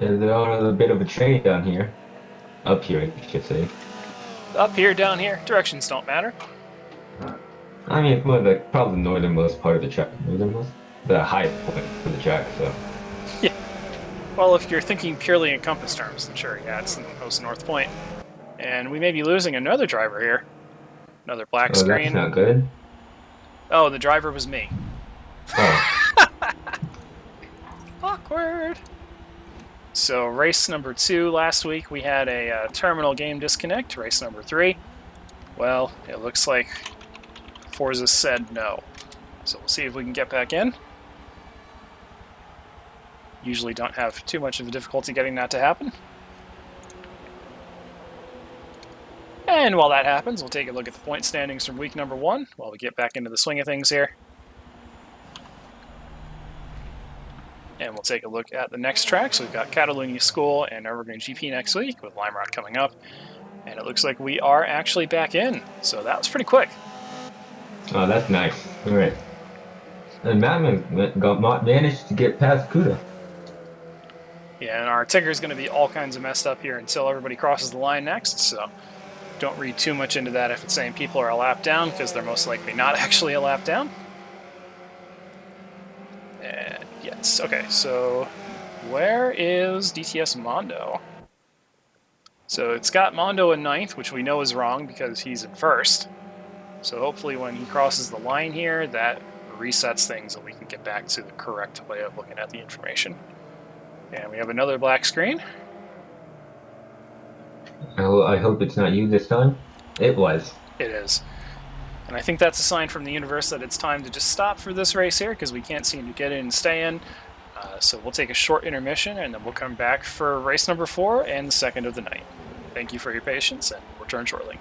Yeah, they're on a bit of a train down here. Up here, I should say. Up here, down here, directions don't matter. I mean, it's more like probably the northernmost part of the track. Northernmost? The highest point for the track, so. Yeah. Well, if you're thinking purely in compass terms, then sure, yeah, it's the most north point. And we may be losing another driver here. Another black screen. That's not good. Oh, the driver was me. Oh, Awkward. So race number 2 last week, we had a terminal game disconnect. Race number 3, well, it looks like Forza said no. So we'll see if we can get back in. Usually don't have too much of a difficulty getting that to happen. And while that happens, we'll take a look at the point standings from week number 1 while we get back into the swing of things here. And we'll take a look at the next track. So we've got Catalunya School and Nürburgring GP next week with Lime Rock coming up. And it looks like we are actually back in. So that was pretty quick. oh, that's nice. All right. And Madman managed to get past Kuda. Yeah, and our ticker is going to be all kinds of messed up here until everybody crosses the line next. So don't read too much into that if it's saying people are a lap down, because they're most likely not actually a lap down. And yes, okay, so where is DTS Mondo? So it's got Mondo in 9th, which we know is wrong because he's in 1st. So hopefully when he crosses the line here, that resets things and we can get back to the correct way of looking at the information. And we have another black screen. I hope it's not you this time. It was. It is. And I think that's a sign from the universe that it's time to just stop for this race here because we can't seem to get in and stay in. So we'll take a short intermission and then we'll come back for race number 4 and the second of the night. Thank you for your patience and we'll return shortly.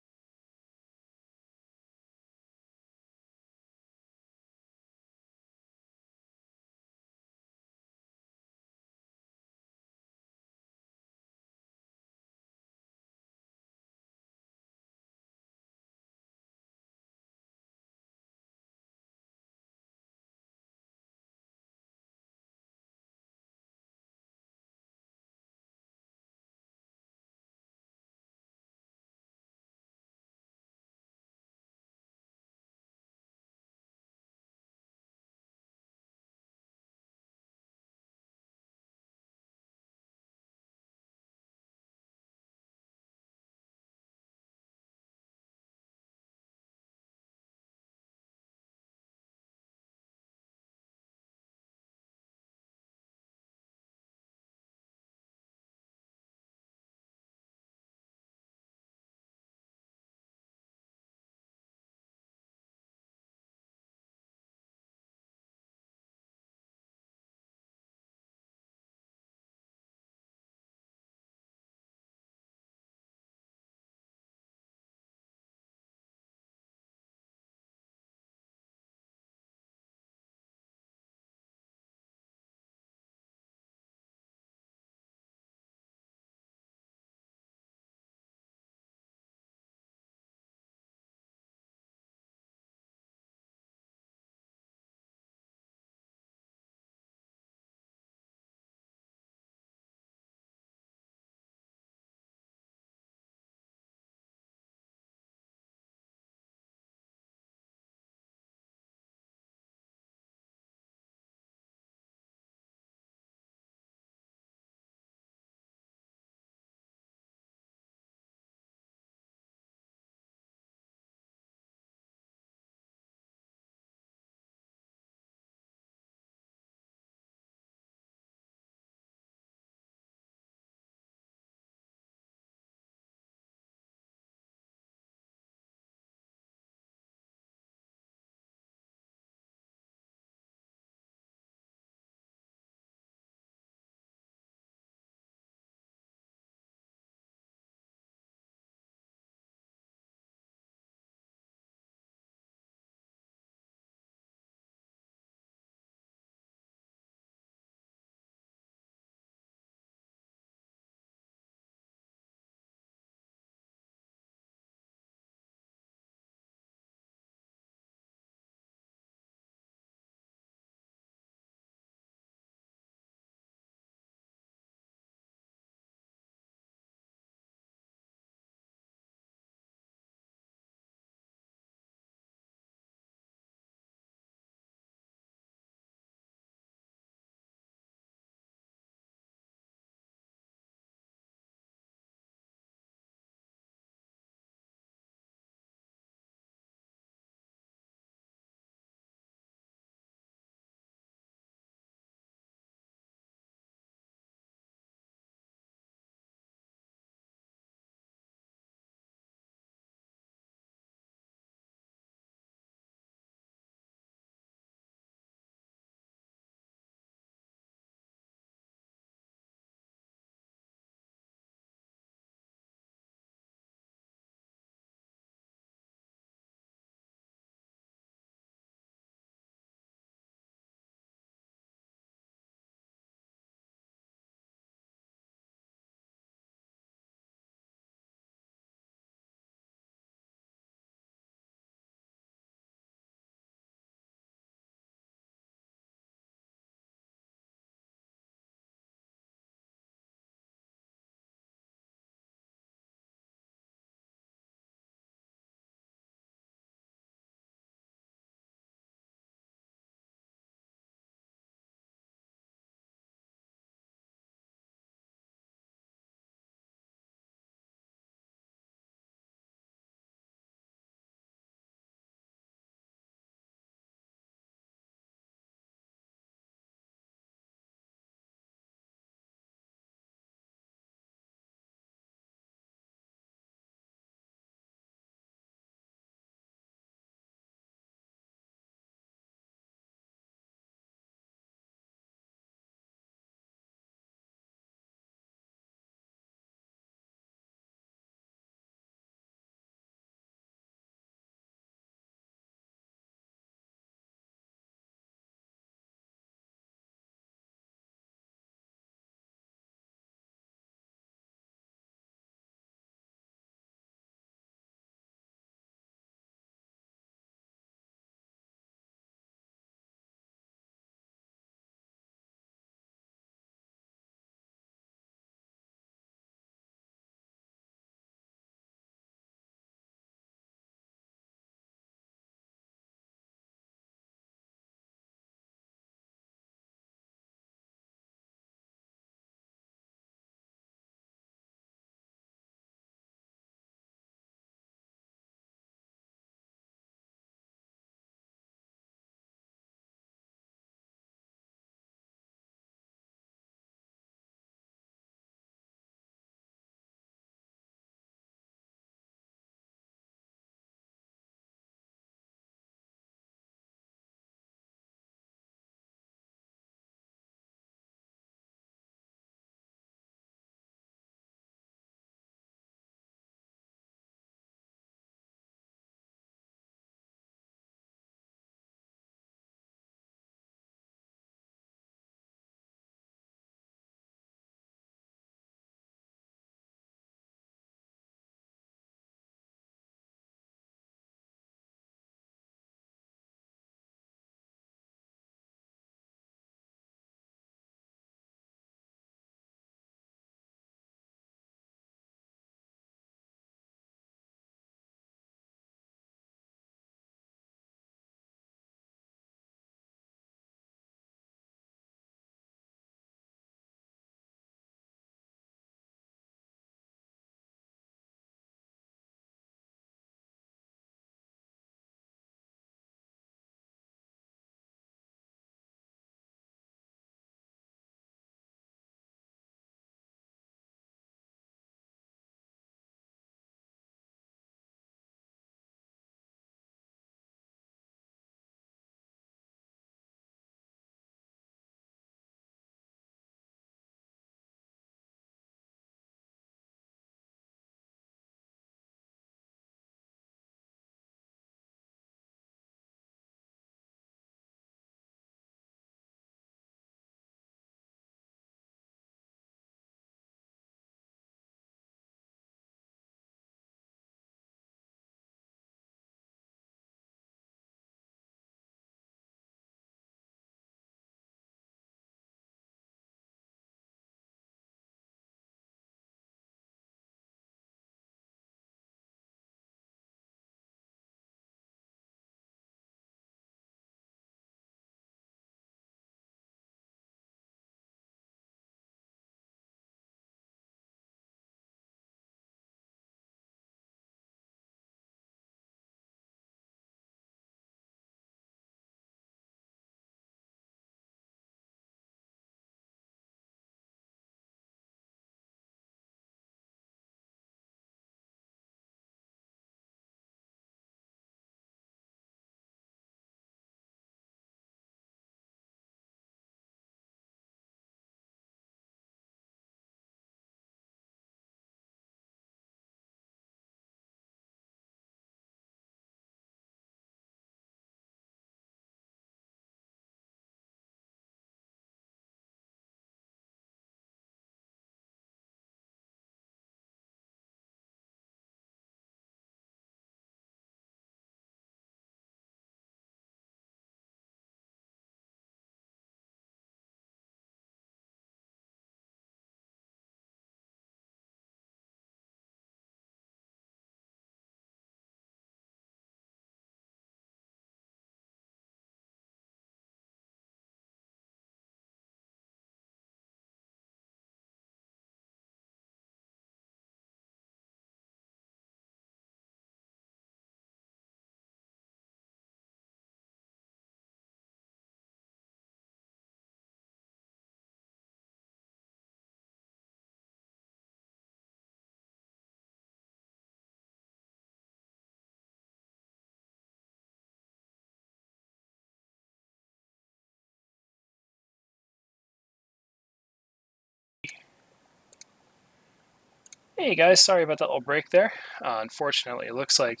Hey guys, sorry about that little break there. Unfortunately, it looks like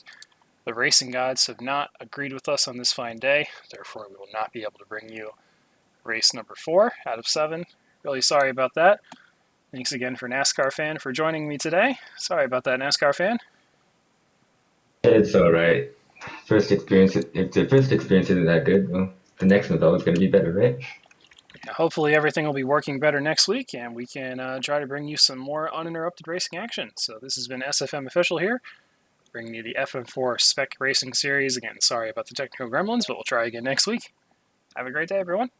the racing gods have not agreed with us on this fine day. Therefore, we will not be able to bring you race number 4 out of 7. Really sorry about that. Thanks again for NASCAR fan for joining me today. Sorry about that, NASCAR fan. It's all right. First experience, if the first experience isn't that good, well, the next one's always going to be better, right? Hopefully everything will be working better next week, and we can try to bring you some more uninterrupted racing action. So this has been SFM Official here, bringing you the FM4 Spec Racing Series. Again, sorry about the technical gremlins, but we'll try again next week. Have a great day, everyone.